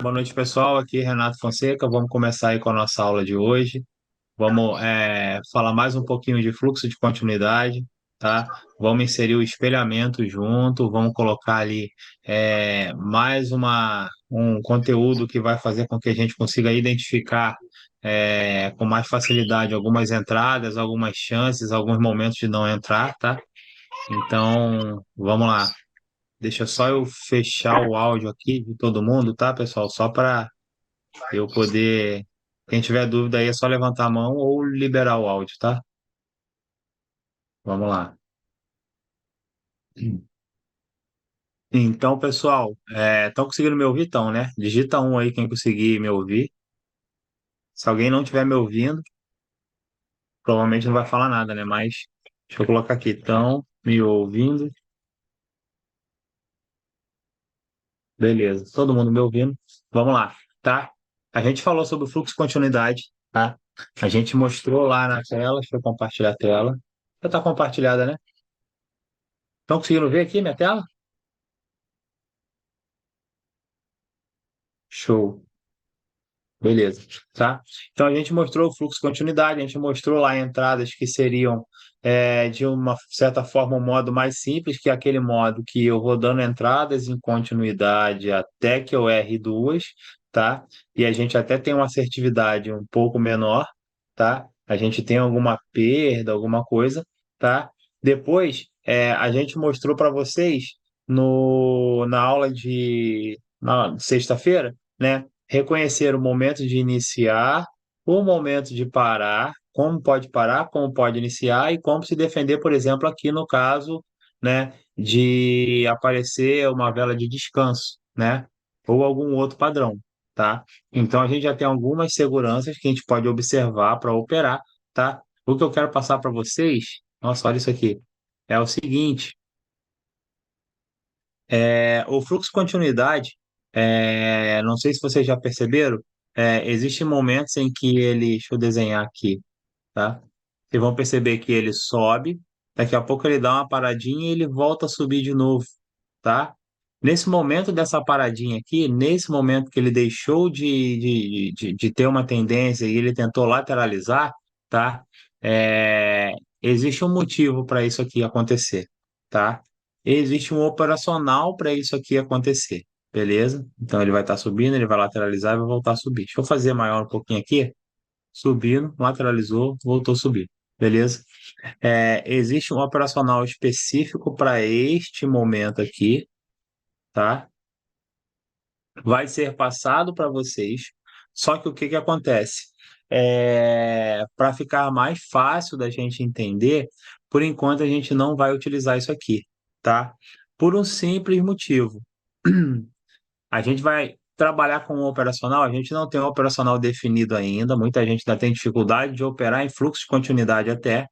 Boa noite, pessoal. Aqui é Renato Fonseca. Vamos começar aí com a nossa aula de hoje. Vamos falar mais um pouquinho de fluxo de continuidade, tá? Vamos inserir o espelhamento junto. Vamos colocar ali mais um conteúdo que vai fazer com que a gente consiga identificar com mais facilidade algumas entradas, algumas chances, alguns momentos de não entrar, tá? Então, vamos lá. Deixa só eu fechar o áudio aqui de todo mundo, tá, pessoal? Só para eu poder. Quem tiver dúvida aí é só levantar a mão ou liberar o áudio, tá? Vamos lá. Então, pessoal, estão conseguindo me ouvir? Estão, né? Digita um aí quem conseguir me ouvir. Se alguém não estiver me ouvindo, provavelmente não vai falar nada, né? Mas deixa eu colocar aqui. Estão me ouvindo? Beleza. Todo mundo me ouvindo? Vamos lá, tá? A gente falou sobre o fluxo de continuidade, tá? A gente mostrou lá na tela. Deixa eu compartilhar a tela. Já está compartilhada, né? Estão conseguindo ver aqui minha tela? Show. Beleza, tá? Então a gente mostrou o fluxo de continuidade, a gente mostrou lá entradas que seriam de uma certa forma um modo mais simples, que é aquele modo que eu vou dando entradas em continuidade até que eu erre duas, tá? E a gente até tem uma assertividade um pouco menor, tá? A gente tem alguma perda, alguma coisa, tá? Depois a gente mostrou para vocês na aula na sexta-feira, né? Reconhecer o momento de iniciar, o momento de parar, como pode iniciar e como se defender, por exemplo, aqui no caso, né, de aparecer uma vela de descanso, né, ou algum outro padrão, tá? Então a gente já tem algumas seguranças que a gente pode observar para operar, tá? O que eu quero passar para vocês, nossa, olha isso aqui, é o seguinte. O fluxo de continuidade, não sei se vocês já perceberam, existem momentos em que ele, deixa eu desenhar aqui, tá? Vocês vão perceber que ele sobe, daqui a pouco ele dá uma paradinha e ele volta a subir de novo, tá? Nesse momento dessa paradinha aqui, nesse momento que ele deixou de ter uma tendência e ele tentou lateralizar, tá? É, existe um motivo para isso aqui acontecer, tá? Existe um operacional para isso aqui acontecer, beleza? Então ele vai estar subindo, ele vai lateralizar e vai voltar a subir. Deixa eu fazer maior um pouquinho aqui, subindo, lateralizou, voltou a subir, beleza? Existe um operacional específico para este momento aqui, tá? Vai ser passado para vocês. Só que o que que acontece? Para ficar mais fácil da gente entender, por enquanto a gente não vai utilizar isso aqui, tá? Por um simples motivo. A gente vai trabalhar com o operacional, a gente não tem um operacional definido ainda, muita gente ainda tem dificuldade de operar em fluxo de continuidade até,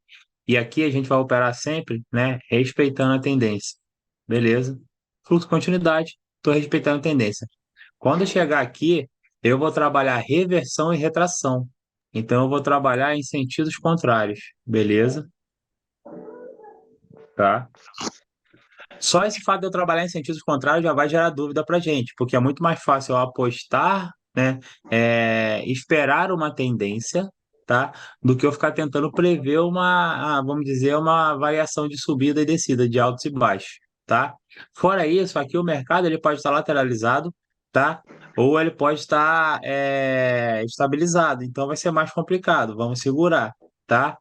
e aqui a gente vai operar sempre, né, respeitando a tendência. Beleza? Fluxo de continuidade, estou respeitando a tendência. Quando chegar aqui, eu vou trabalhar reversão e retração. Então, eu vou trabalhar em sentidos contrários. Beleza? Tá? Só esse fato de eu trabalhar em sentidos contrários já vai gerar dúvida para gente, porque é muito mais fácil eu apostar, né, esperar uma tendência, tá, do que eu ficar tentando prever vamos dizer, uma variação de subida e descida, de altos e baixos, tá? Fora isso, aqui o mercado ele pode estar lateralizado, tá? Ou ele pode estar estabilizado, então vai ser mais complicado. Vamos segurar, tá?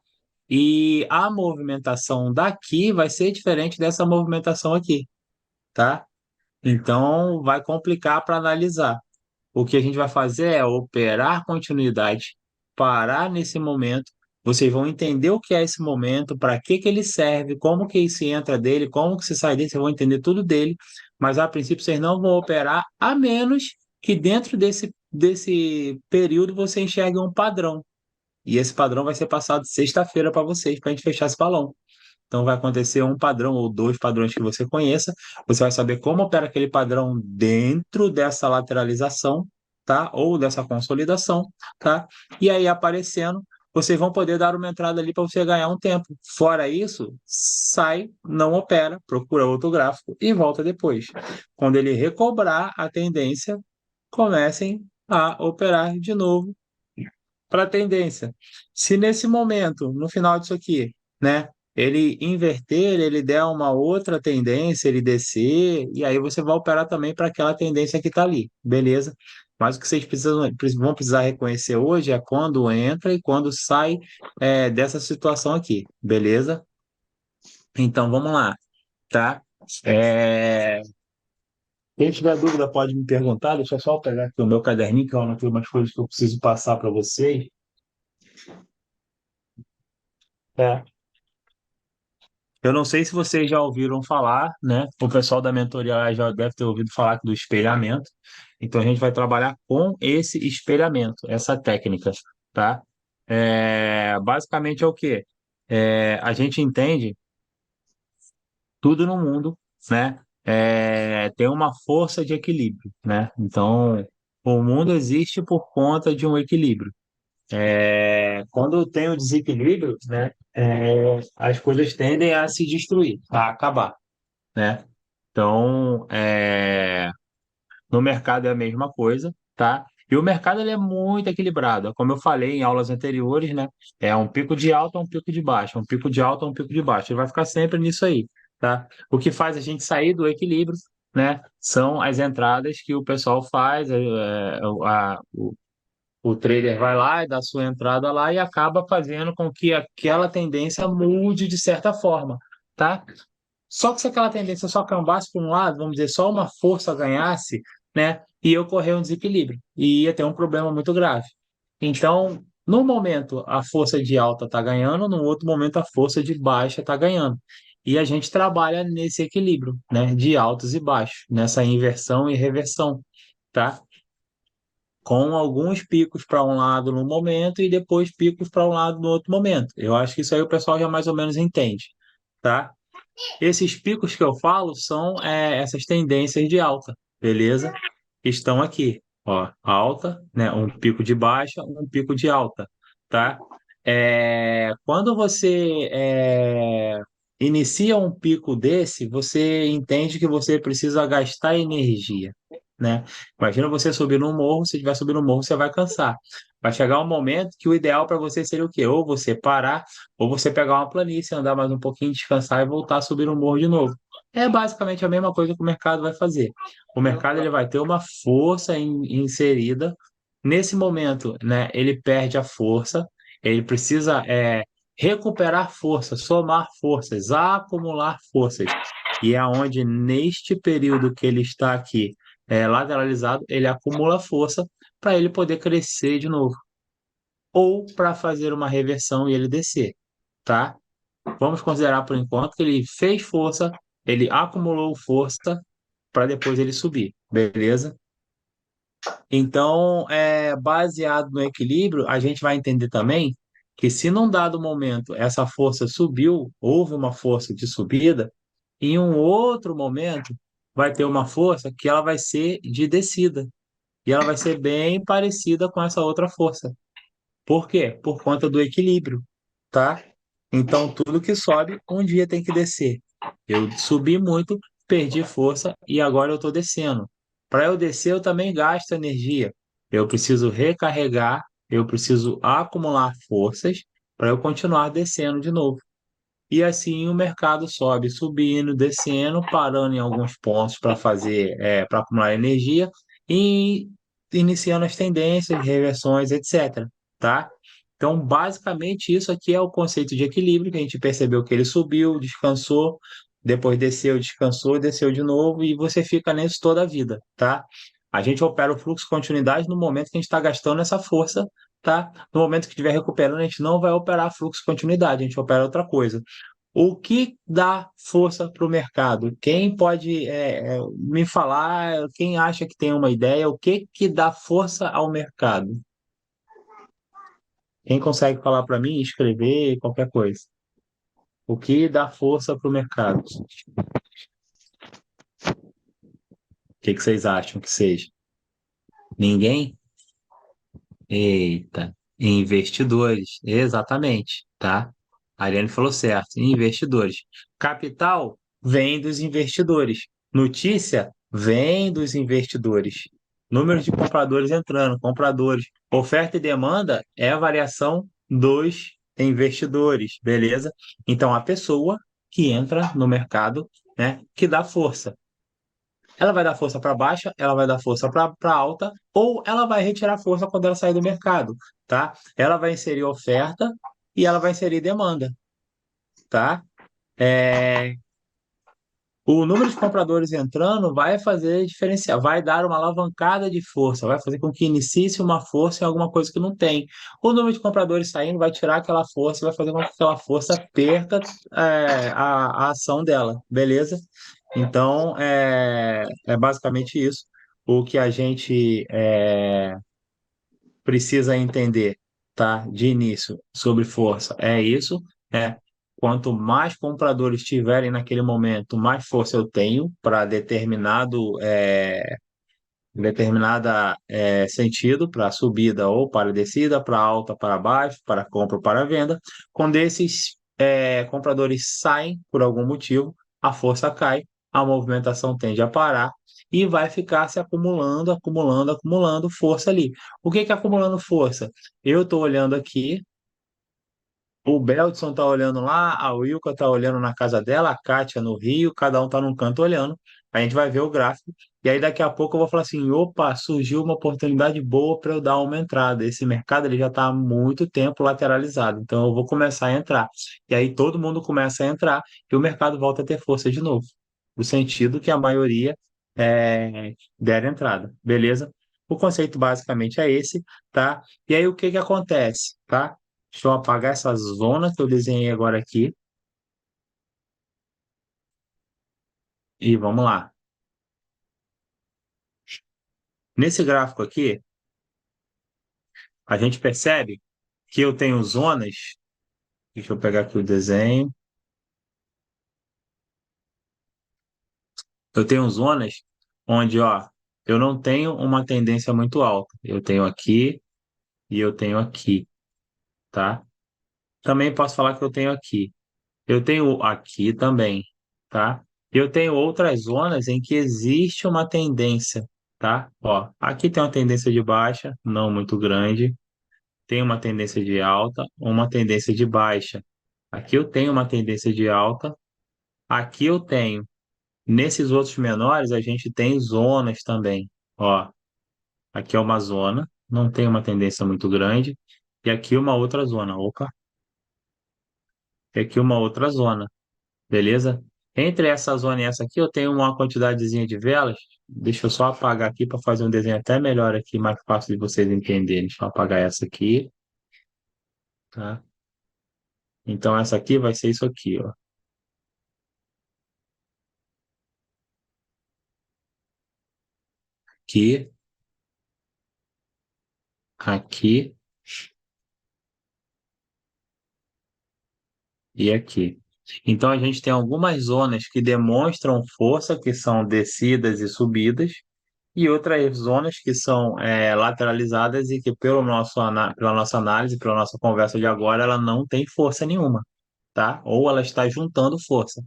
E a movimentação daqui vai ser diferente dessa movimentação aqui, tá? Então vai complicar para analisar. O que a gente vai fazer é operar continuidade, parar nesse momento. Vocês vão entender o que é esse momento, para que que ele serve, como que se entra dele, como que se sai dele, vocês vão entender tudo dele, mas a princípio vocês não vão operar, a menos que dentro desse período você enxergue um padrão. E esse padrão vai ser passado sexta-feira para vocês, para a gente fechar esse balão. Então vai acontecer um padrão ou dois padrões que você conheça. Você vai saber como opera aquele padrão dentro dessa lateralização, tá? Ou dessa consolidação, tá? E aí aparecendo, vocês vão poder dar uma entrada ali para você ganhar um tempo. Fora isso, sai, não opera, procura outro gráfico e volta depois. Quando ele recobrar a tendência, comecem a operar de novo para a tendência. Se nesse momento, no final disso aqui, né, ele inverter, ele der uma outra tendência, ele descer, e aí você vai operar também para aquela tendência que está ali, beleza? Mas o que vocês vão precisar reconhecer hoje é quando entra e quando sai dessa situação aqui, beleza? Então vamos lá, tá? É, Quem tiver dúvida pode me perguntar, deixa eu só pegar aqui o meu caderninho, que eu anotei umas coisas que eu preciso passar para vocês. É. Eu não sei se vocês já ouviram falar, né? O pessoal da mentoria já deve ter ouvido falar do espelhamento. Então a gente vai trabalhar com esse espelhamento, essa técnica, tá? Basicamente é o quê? A gente entende tudo no mundo, né? Tem uma força de equilíbrio, né? Então o mundo existe por conta de um equilíbrio. Quando tem o desequilíbrio, né? As coisas tendem a se destruir, a acabar, né? Então, no mercado é a mesma coisa, tá? E o mercado ele é muito equilibrado, como eu falei em aulas anteriores, né? É um pico de alta, um pico de baixa, um pico de alta, um pico de baixa. Ele vai ficar sempre nisso aí, tá? O que faz a gente sair do equilíbrio, né? São as entradas que o pessoal faz, o trader vai lá e dá sua entrada lá e acaba fazendo com que aquela tendência mude de certa forma, tá? Só que se aquela tendência só cambasse para um lado, vamos dizer, só uma força ganhasse, né, ia ocorrer um desequilíbrio e ia ter um problema muito grave. Então, no momento a força de alta está ganhando, no outro momento a força de baixa está ganhando. E a gente trabalha nesse equilíbrio, né, de altos e baixos, nessa inversão e reversão, tá? Com alguns picos para um lado no momento e depois picos para um lado no outro momento. Eu acho que isso aí o pessoal já mais ou menos entende, tá? Esses picos que eu falo são essas tendências de alta, beleza? Que estão aqui, ó, alta, né? Um pico de baixa, um pico de alta, tá? Quando você inicia um pico desse, você entende que você precisa gastar energia, né? Imagina você subir no morro, se estiver subindo no morro, você vai cansar. Vai chegar um momento que o ideal para você seria o quê? Ou você parar, ou você pegar uma planície, andar mais um pouquinho, descansar e voltar a subir no morro de novo. É basicamente a mesma coisa que o mercado vai fazer. O mercado ele vai ter uma força inserida. Nesse momento, né, ele perde a força, ele precisa recuperar força, somar forças, acumular forças. E é onde, neste período que ele está aqui, lateralizado, ele acumula força para ele poder crescer de novo. Ou para fazer uma reversão e ele descer, tá? Vamos considerar por enquanto que ele fez força, ele acumulou força para depois ele subir, beleza? Então, baseado no equilíbrio, a gente vai entender também que se num dado momento essa força subiu, houve uma força de subida, em um outro momento vai ter uma força que ela vai ser de descida. E ela vai ser bem parecida com essa outra força. Por quê? Por conta do equilíbrio, tá? Então, tudo que sobe, um dia tem que descer. Eu subi muito, perdi força e agora eu estou descendo. Para eu descer, eu também gasto energia. Eu preciso recarregar, eu preciso acumular forças para eu continuar descendo de novo. E assim o mercado sobe, subindo, descendo, parando em alguns pontos para para acumular energia e iniciando as tendências, reversões, etc. Tá? Então, basicamente, isso aqui é o conceito de equilíbrio, que a gente percebeu que ele subiu, descansou, depois desceu, descansou, desceu de novo, e você fica nisso toda a vida, tá? A gente opera o fluxo de continuidade no momento que a gente está gastando essa força, tá? No momento que estiver recuperando, a gente não vai operar fluxo de continuidade, a gente opera outra coisa. O que dá força para o mercado? Quem pode me falar, quem acha que tem uma ideia, o que dá força ao mercado? Quem consegue falar para mim, escrever, qualquer coisa? O que dá força para o mercado? O que vocês acham que seja? Ninguém? Eita, investidores, exatamente, tá? A Ariane falou certo, investidores. Capital vem dos investidores. Notícia vem dos investidores. Número de compradores entrando, compradores. Oferta e demanda é a variação dos investidores, beleza? Então, a pessoa que entra no mercado, né, que dá força. Ela vai dar força para baixa, ela vai dar força para alta, ou ela vai retirar força quando ela sair do mercado, tá? Ela vai inserir oferta e ela vai inserir demanda, tá? É, o número de compradores entrando vai fazer diferencial, vai dar uma alavancada de força, vai fazer com que inicie uma força em alguma coisa que não tem. O número de compradores saindo vai tirar aquela força, vai fazer com que aquela força perca a ação dela, beleza? Então, é basicamente isso. O que a gente precisa entender, tá? De início, sobre força, é isso. É, quanto mais compradores tiverem naquele momento, mais força eu tenho para determinada sentido, para subida ou para descida, para alta, para baixo, para compra ou para venda. Quando esses compradores saem por algum motivo, a força cai, a movimentação tende a parar e vai ficar se acumulando, acumulando, acumulando força ali. O que que é acumulando força? Eu estou olhando aqui, o Beldson tá olhando lá, a Wilka tá olhando na casa dela, a Kátia no Rio, cada um tá num canto olhando. A gente vai ver o gráfico. E aí daqui a pouco eu vou falar assim, opa, surgiu uma oportunidade boa para eu dar uma entrada. Esse mercado ele já está há muito tempo lateralizado, então eu vou começar a entrar. E aí todo mundo começa a entrar e o mercado volta a ter força de novo. No sentido que a maioria der entrada, beleza? O conceito basicamente é esse, tá? E aí o que que acontece, tá? Deixa eu apagar essa zona que eu desenhei agora aqui e vamos lá. Nesse gráfico aqui, a gente percebe que eu tenho zonas. Deixa eu pegar aqui o desenho. Eu tenho zonas onde, ó, eu não tenho uma tendência muito alta. Eu tenho aqui e eu tenho aqui, tá? Também posso falar que eu tenho aqui. Eu tenho aqui também, tá? Eu tenho outras zonas em que existe uma tendência, tá? Ó, aqui tem uma tendência de baixa, não muito grande. Tem uma tendência de alta, uma tendência de baixa. Aqui eu tenho uma tendência de alta, aqui eu tenho. Nesses outros menores, a gente tem zonas também. Ó, aqui é uma zona, não tem uma tendência muito grande, e aqui uma outra zona. Opa, e aqui uma outra zona, beleza? Entre essa zona e essa aqui, eu tenho uma quantidadezinha de velas. Deixa eu só apagar aqui para fazer um desenho até melhor aqui, mais fácil de vocês entenderem. Deixa eu apagar essa aqui, tá? Então essa aqui vai ser isso aqui, ó. Aqui, aqui e aqui. Então a gente tem algumas zonas que demonstram força, que são descidas e subidas, e outras zonas que são lateralizadas e que pela nossa análise, pela nossa conversa de agora, ela não tem força nenhuma, tá? Ou ela está juntando força,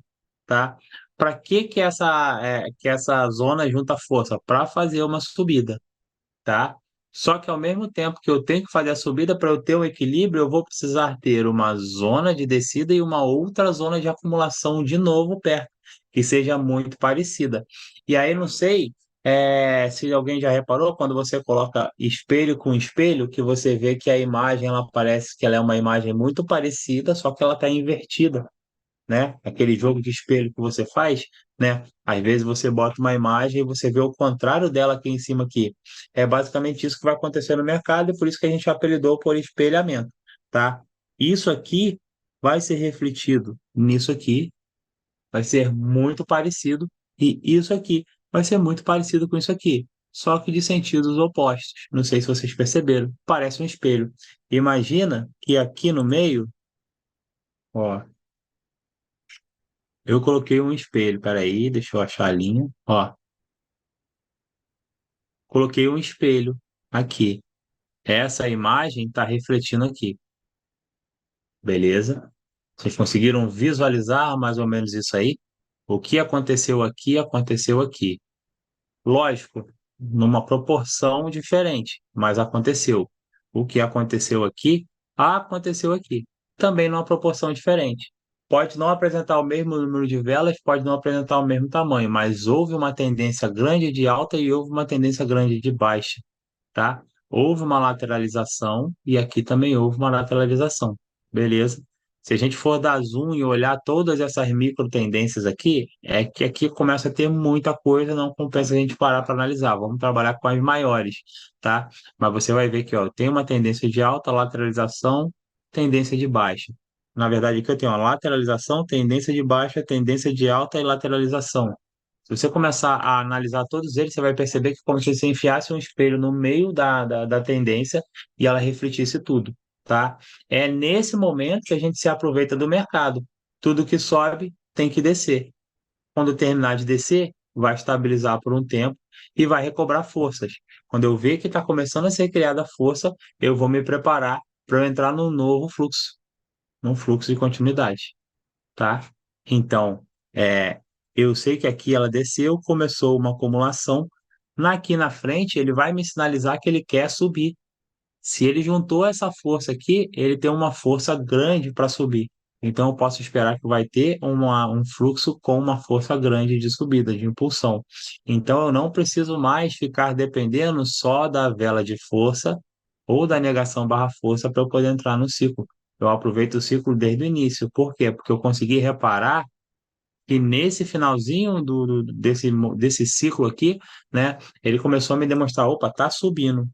tá? Para que essa zona junta força? Para fazer uma subida, tá? Só que ao mesmo tempo que eu tenho que fazer a subida, para eu ter um equilíbrio, eu vou precisar ter uma zona de descida e uma outra zona de acumulação de novo perto, que seja muito parecida. E aí, não sei, se alguém já reparou, quando você coloca espelho com espelho, que você vê que a imagem, ela parece que ela é uma imagem muito parecida, só que ela está invertida, né? Aquele jogo de espelho que você faz, né? Às vezes você bota uma imagem e você vê o contrário dela aqui em cima aqui. É basicamente isso que vai acontecer no mercado e por isso que a gente apelidou por espelhamento, tá? Isso aqui vai ser refletido nisso aqui, vai ser muito parecido e isso aqui vai ser muito parecido com isso aqui, só que de sentidos opostos. Não sei se vocês perceberam, parece um espelho. Imagina que aqui no meio, ó, eu coloquei um espelho, peraí, deixa eu achar a linha. Ó, coloquei um espelho aqui. Essa imagem está refletindo aqui, beleza? Vocês conseguiram visualizar mais ou menos isso aí? O que aconteceu aqui, aconteceu aqui. Lógico, numa proporção diferente, mas aconteceu. O que aconteceu aqui, aconteceu aqui. Também numa proporção diferente. Pode não apresentar o mesmo número de velas, pode não apresentar o mesmo tamanho, mas houve uma tendência grande de alta e houve uma tendência grande de baixa, tá? Houve uma lateralização e aqui também houve uma lateralização, beleza? Se a gente for dar zoom e olhar todas essas micro tendências aqui, é que aqui começa a ter muita coisa, não compensa a gente parar para analisar. Vamos trabalhar com as maiores, tá? Mas você vai ver que, ó, tem uma tendência de alta, lateralização, tendência de baixa. Na verdade, aqui eu tenho uma lateralização, tendência de baixa, tendência de alta e lateralização. Se você começar a analisar todos eles, você vai perceber que é como se você enfiasse um espelho no meio da tendência e ela refletisse tudo, tá? É nesse momento que a gente se aproveita do mercado. Tudo que sobe tem que descer. Quando terminar de descer, vai estabilizar por um tempo e vai recobrar forças. Quando eu ver que está começando a ser criada força, eu vou me preparar para eu entrar num novo fluxo, num fluxo de continuidade, tá? Então, eu sei que aqui ela desceu, começou uma acumulação. Aqui na frente, ele vai me sinalizar que ele quer subir. Se ele juntou essa força aqui, ele tem uma força grande para subir. Então, eu posso esperar que vai ter um fluxo com uma força grande de subida, de impulsão. Então, eu não preciso mais ficar dependendo só da vela de força ou da negação barra força para eu poder entrar no ciclo. Eu aproveito o ciclo desde o início. Por quê? Porque eu consegui reparar e nesse finalzinho desse ciclo aqui, né, ele começou a me demonstrar, opa, tá subindo,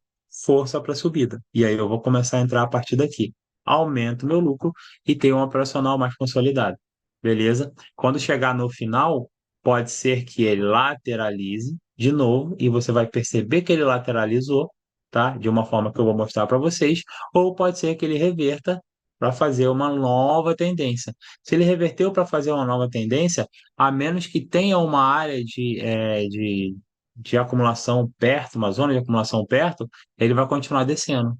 força para subida. E aí eu vou começar a entrar a partir daqui. Aumento meu lucro e tenho um operacional mais consolidado. Beleza? Quando chegar no final, pode ser que ele lateralize de novo e você vai perceber que ele lateralizou, tá? De uma forma que eu vou mostrar para vocês, ou pode ser que ele reverta para fazer uma nova tendência. Se ele reverteu para fazer uma nova tendência, a menos que tenha uma área de acumulação perto, uma zona de acumulação perto, ele vai continuar descendo.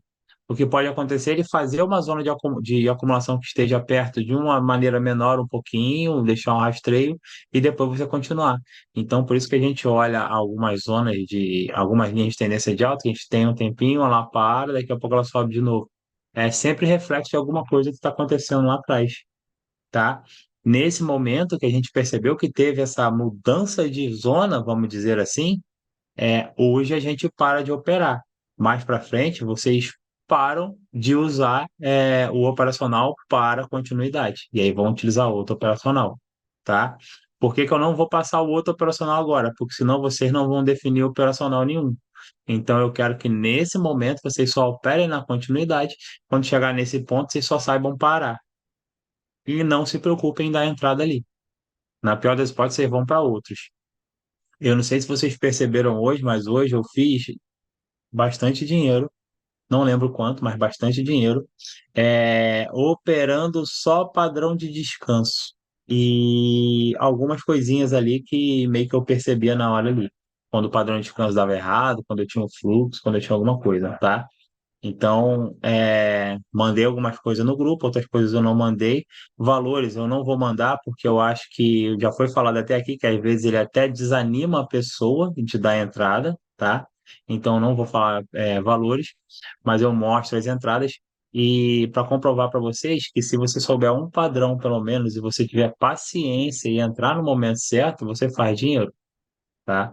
O que pode acontecer é ele fazer uma zona de acumulação que esteja perto de uma maneira menor um pouquinho, deixar um rastreio e depois você continuar. Então, por isso que a gente olha algumas linhas de tendência de alta, que a gente tem um tempinho, ela para, daqui a pouco ela sobe de novo. É sempre reflexo de alguma coisa que está acontecendo lá atrás, tá? Nesse momento que a gente percebeu que teve essa mudança de zona, vamos dizer assim, hoje a gente para de operar. Mais para frente, vocês param de usar o operacional para continuidade. E aí vão utilizar outro operacional, tá? Por que que eu não vou passar o outro operacional agora? Porque senão vocês não vão definir operacional nenhum. Então eu quero que nesse momento vocês só operem na continuidade. Quando chegar nesse ponto, vocês só saibam parar. E não se preocupem em dar entrada ali. Na pior das hipóteses, vocês vão para outros. Eu não sei se vocês perceberam hoje, mas hoje eu fiz bastante dinheiro, não lembro quanto, mas bastante dinheiro, operando só padrão de descanso. E algumas coisinhas ali que meio que eu percebia na hora ali. Quando o padrão de descanso dava errado, quando eu tinha um fluxo, quando eu tinha alguma coisa, tá? Então, mandei algumas coisas no grupo, outras coisas eu não mandei. Valores eu não vou mandar, porque eu acho que já foi falado até aqui que às vezes ele até desanima a pessoa de dar entrada, tá? Então, eu não vou falar valores, mas eu mostro as entradas. E para comprovar para vocês que se você souber um padrão, pelo menos, e você tiver paciência e entrar no momento certo, você faz dinheiro, tá?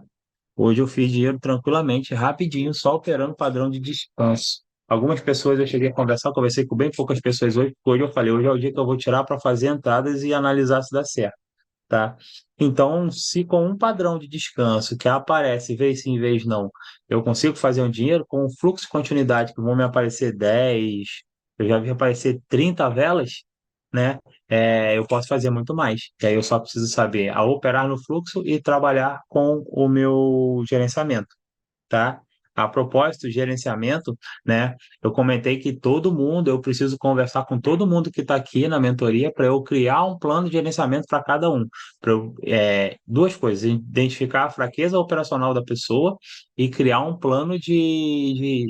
Hoje eu fiz dinheiro tranquilamente, rapidinho, só operando padrão de descanso. Algumas pessoas eu cheguei a conversar, conversei com bem poucas pessoas hoje, porque hoje eu falei, hoje é o dia que eu vou tirar para fazer entradas e analisar se dá certo, tá? Então, se com um padrão de descanso que aparece vez sim, vez não, eu consigo fazer um dinheiro com um fluxo de continuidade que vão me aparecer 10, eu já vi aparecer 30 velas, né? Eu posso fazer muito mais. E aí eu só preciso saber a operar no fluxo e trabalhar com o meu gerenciamento, tá? A propósito, gerenciamento, né? Eu comentei que eu preciso conversar com todo mundo que está aqui na mentoria para eu criar um plano de gerenciamento para cada um. Duas coisas: identificar a fraqueza operacional da pessoa e criar um plano de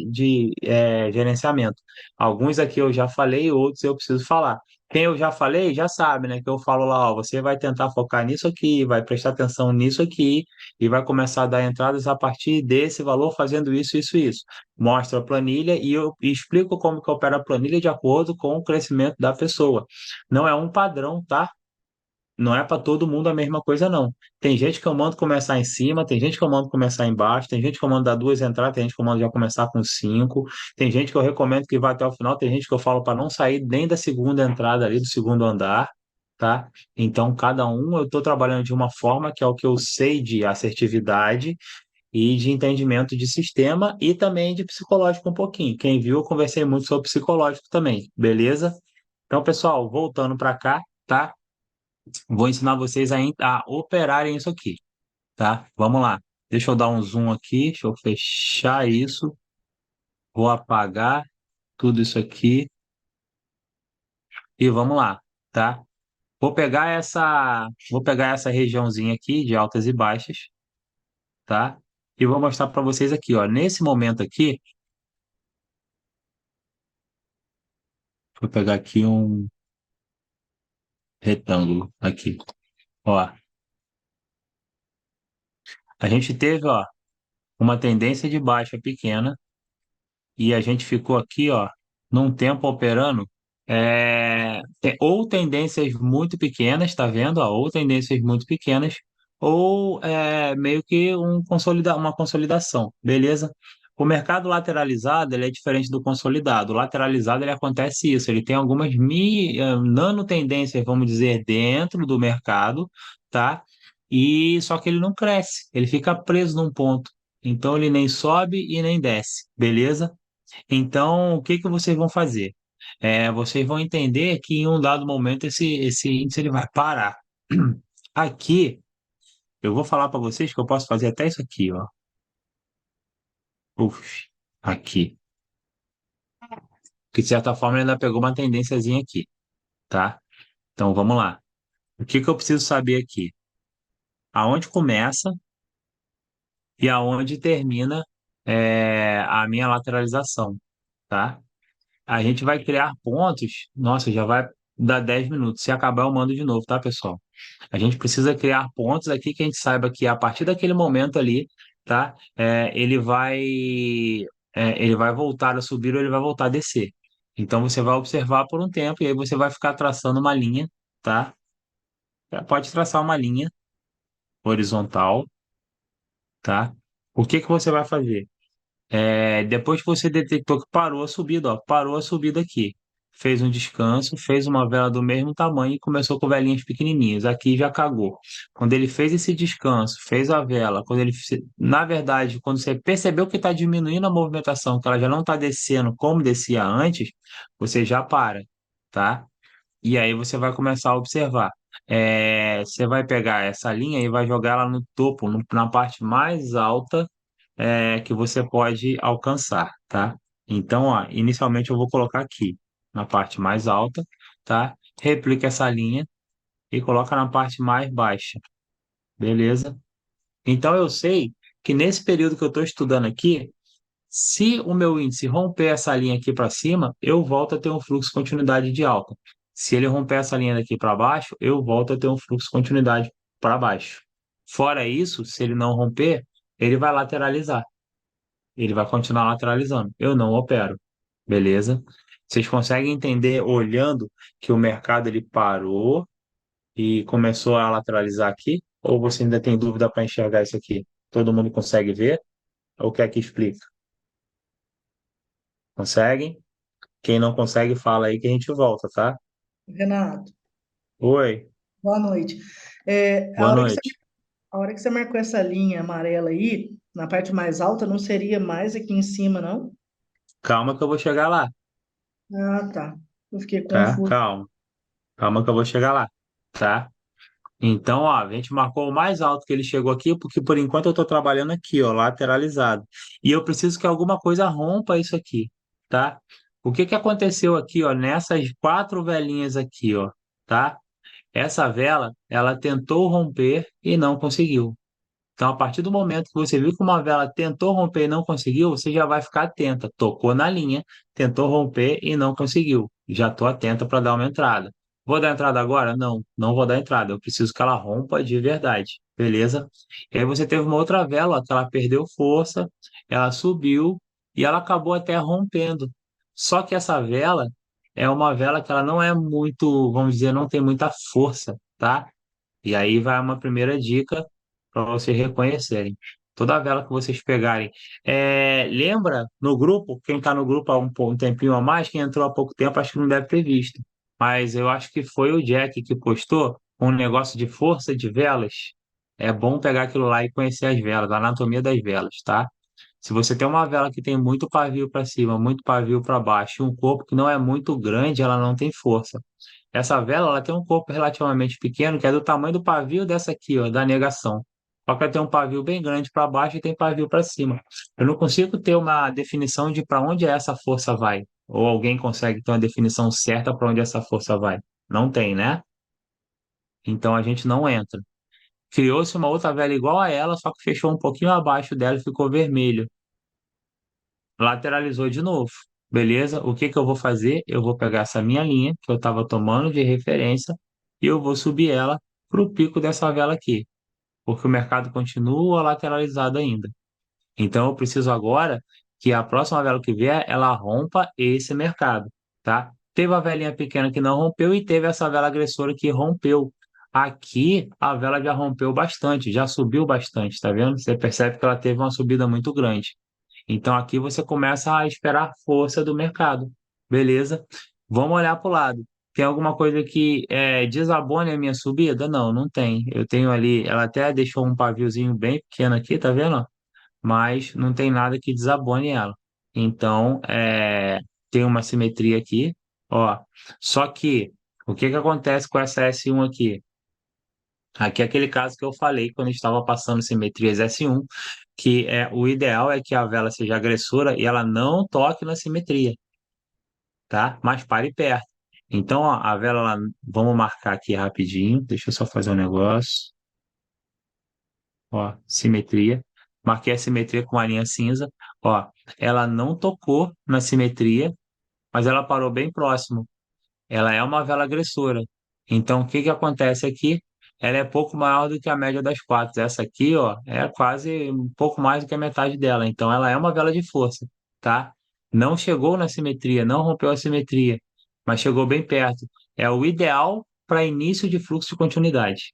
gerenciamento. Alguns aqui eu já falei, outros eu preciso falar. Quem eu já falei, já sabe, né? Que eu falo lá, ó, você vai tentar focar nisso aqui, vai prestar atenção nisso aqui e vai começar a dar entradas a partir desse valor, fazendo isso, isso, isso. Mostra a planilha e eu explico como que opera a planilha de acordo com o crescimento da pessoa. Não é um padrão, tá? Não é para todo mundo a mesma coisa, não. Tem gente que eu mando começar em cima, tem gente que eu mando começar embaixo, tem gente que eu mando dar duas entradas, tem gente que eu mando já começar com cinco, tem gente que eu recomendo que vá até o final, tem gente que eu falo para não sair nem da segunda entrada ali, do segundo andar, tá? Então, cada um eu estou trabalhando de uma forma que é o que eu sei de assertividade e de entendimento de sistema e também de psicológico um pouquinho. Quem viu, eu conversei muito sobre psicológico também, beleza? Então, pessoal, voltando para cá, tá? Vou ensinar vocês a operarem isso aqui, tá? Vamos lá. Deixa eu dar um zoom aqui, deixa eu fechar isso, vou apagar tudo isso aqui e vamos lá, tá? Vou pegar essa regiãozinha aqui de altas e baixas, tá? E vou mostrar para vocês aqui, ó. Nesse momento aqui, vou pegar aqui um retângulo aqui, ó. A gente teve, ó, uma tendência de baixa pequena e a gente ficou aqui, ó, num tempo operando ou tendências muito pequenas, tá vendo? Ó, ou tendências muito pequenas, ou meio que uma consolidação, beleza? O mercado lateralizado ele é diferente do consolidado. O lateralizado ele acontece isso, ele tem algumas nano tendências, vamos dizer, dentro do mercado, tá? E só que ele não cresce, ele fica preso num ponto. Então ele nem sobe e nem desce, beleza? Então, o que que vocês vão fazer? Vocês vão entender que em um dado momento esse índice ele vai parar. Aqui, eu vou falar para vocês que eu posso fazer até isso aqui, ó. Uf, aqui. Que de certa forma ele ainda pegou uma tendênciazinha aqui, tá? Então vamos lá. O que que eu preciso saber aqui? Aonde começa e aonde termina a minha lateralização, tá? A gente vai criar pontos. Nossa, já vai dar 10 minutos. Se acabar, eu mando de novo, tá, pessoal? A gente precisa criar pontos aqui que a gente saiba que a partir daquele momento ali, tá? Ele vai voltar a subir ou ele vai voltar a descer. Então você vai observar por um tempo e aí você vai ficar traçando uma linha, tá? Pode traçar uma linha horizontal, tá? O que que você vai fazer? Depois que você detectou que parou a subida, ó, parou a subida aqui. Fez um descanso, fez uma vela do mesmo tamanho e começou com velinhas pequenininhas. Aqui já cagou. Quando ele fez esse descanso, fez a vela, na verdade, quando você percebeu que está diminuindo a movimentação, que ela já não está descendo como descia antes, você já para, tá? E aí você vai começar a observar. Você vai pegar essa linha e vai jogar ela no topo, na parte mais alta que você pode alcançar, tá? Então, ó, inicialmente eu vou colocar aqui, na parte mais alta, tá? Replica essa linha e coloca na parte mais baixa, beleza? Então, eu sei que nesse período que eu estou estudando aqui, se o meu índice romper essa linha aqui para cima, eu volto a ter um fluxo de continuidade de alta. Se ele romper essa linha daqui para baixo, eu volto a ter um fluxo de continuidade para baixo. Fora isso, se ele não romper, ele vai lateralizar. Ele vai continuar lateralizando. Eu não opero, beleza? Vocês conseguem entender olhando que o mercado ele parou e começou a lateralizar aqui? Ou você ainda tem dúvida para enxergar isso aqui? Todo mundo consegue ver? Ou quer que explique? Conseguem? Quem não consegue, fala aí que a gente volta, tá? Renato, Oi, boa noite. É, boa noite. a hora que você marcou essa linha amarela aí, na parte mais alta, não seria mais aqui em cima, não? Calma que eu vou chegar lá, Ah, tá. Eu fiquei tá? confuso. Calma. Calma que eu vou chegar lá, tá? Então, ó, a gente marcou o mais alto que ele chegou aqui, porque por enquanto eu estou trabalhando aqui, ó, lateralizado. E eu preciso que alguma coisa rompa isso aqui, tá? O que que aconteceu aqui, ó, nessas quatro velinhas aqui, ó, tá? Essa vela, ela tentou romper e não conseguiu. Então, a partir do momento que você viu que uma vela tentou romper e não conseguiu, você já vai ficar atenta. Tocou na linha, tentou romper e não conseguiu. Já estou atenta para dar uma entrada. Vou dar entrada agora? Não, não vou dar entrada. Eu preciso que ela rompa de verdade, beleza? E aí você teve uma outra vela que ela perdeu força, ela subiu e ela acabou até rompendo. Só que essa vela é uma vela que ela não é muito, vamos dizer, não tem muita força, tá? E aí vai uma primeira dica para vocês reconhecerem. Toda vela que vocês pegarem. Lembra no grupo, quem está no grupo há um tempinho a mais, quem entrou há pouco tempo, acho que não deve ter visto. Mas eu acho que foi o Jack que postou um negócio de força de velas. É bom pegar aquilo lá e conhecer as velas, a anatomia das velas, tá? Se você tem uma vela que tem muito pavio para cima, muito pavio para baixo, e um corpo que não é muito grande, ela não tem força. Essa vela, ela tem um corpo relativamente pequeno, que é do tamanho do pavio dessa aqui, ó, da negação. Só que ela tem um pavio bem grande para baixo e tem pavio para cima. Eu não consigo ter uma definição de para onde essa força vai. Ou alguém consegue ter uma definição certa para onde essa força vai? Não tem, né? Então a gente não entra. Criou-se uma outra vela igual a ela, só que fechou um pouquinho abaixo dela e ficou vermelho. Lateralizou de novo. Beleza? O que que eu vou fazer? Eu vou pegar essa minha linha que eu estava tomando de referência e eu vou subir ela para o pico dessa vela aqui, porque o mercado continua lateralizado ainda. Então eu preciso agora que a próxima vela que vier, ela rompa esse mercado, tá? Teve a velinha pequena que não rompeu e teve essa vela agressora que rompeu. Aqui a vela já rompeu bastante, já subiu bastante, tá vendo? Você percebe que ela teve uma subida muito grande. Então aqui você começa a esperar força do mercado, beleza? Vamos olhar para o lado. Tem alguma coisa que desabone a minha subida? Não, não tem. Eu tenho ali, ela até deixou um paviozinho bem pequeno aqui, tá vendo? Mas não tem nada que desabone ela. Então, tem uma simetria aqui, ó. Só que, o que que acontece com essa S1 aqui? Aqui é aquele caso que eu falei quando estava passando simetrias S1, que o ideal é que a vela seja agressora e ela não toque na simetria, tá? Mas pare perto. Então, ó, a vela, vamos marcar aqui rapidinho. Deixa eu só fazer um negócio. Ó, simetria. Marquei a simetria com a linha cinza. Ó, ela não tocou na simetria, mas ela parou bem próximo. Ela é uma vela agressora. Então, o que que acontece aqui? Ela é pouco maior do que a média das quatro. Essa aqui, ó, é quase um pouco mais do que a metade dela. Então, ela é uma vela de força, tá? Não chegou na simetria, não rompeu a simetria, mas chegou bem perto. É o ideal para início de fluxo de continuidade.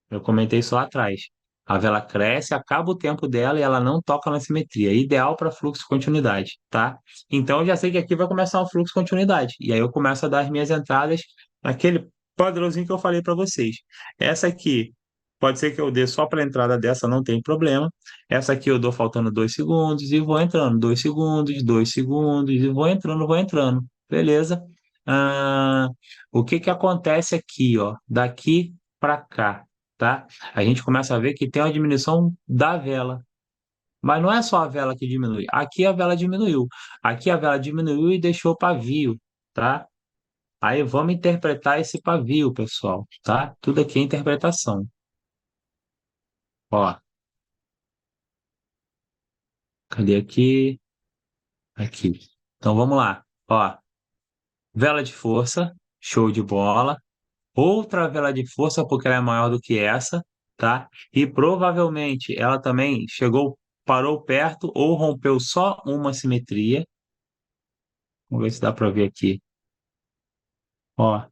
Eu comentei isso lá atrás. A vela cresce, acaba o tempo dela e ela não toca na simetria. Ideal para fluxo de continuidade, tá? Então eu já sei que aqui vai começar um fluxo de continuidade. E aí eu começo a dar as minhas entradas naquele padrãozinho que eu falei para vocês. Essa aqui, pode ser que eu dê só para a entrada dessa, não tem problema. Essa aqui eu dou faltando 2 segundos e vou entrando. 2 segundos, 2 segundos e vou entrando, vou entrando. Beleza? Ah, o que que acontece aqui, ó? Daqui para cá, tá? A gente começa a ver que tem uma diminuição da vela. Mas não é só a vela que diminui. Aqui a vela diminuiu. Aqui a vela diminuiu e deixou pavio, tá? Aí vamos interpretar esse pavio, pessoal, tá? Tudo aqui é interpretação. Ó, cadê aqui? Aqui. Então vamos lá. Ó, vela de força, show de bola. Outra vela de força, porque ela é maior do que essa, tá? E provavelmente ela também chegou, parou perto ou rompeu só uma simetria. Vamos ver se dá para ver aqui. Ó,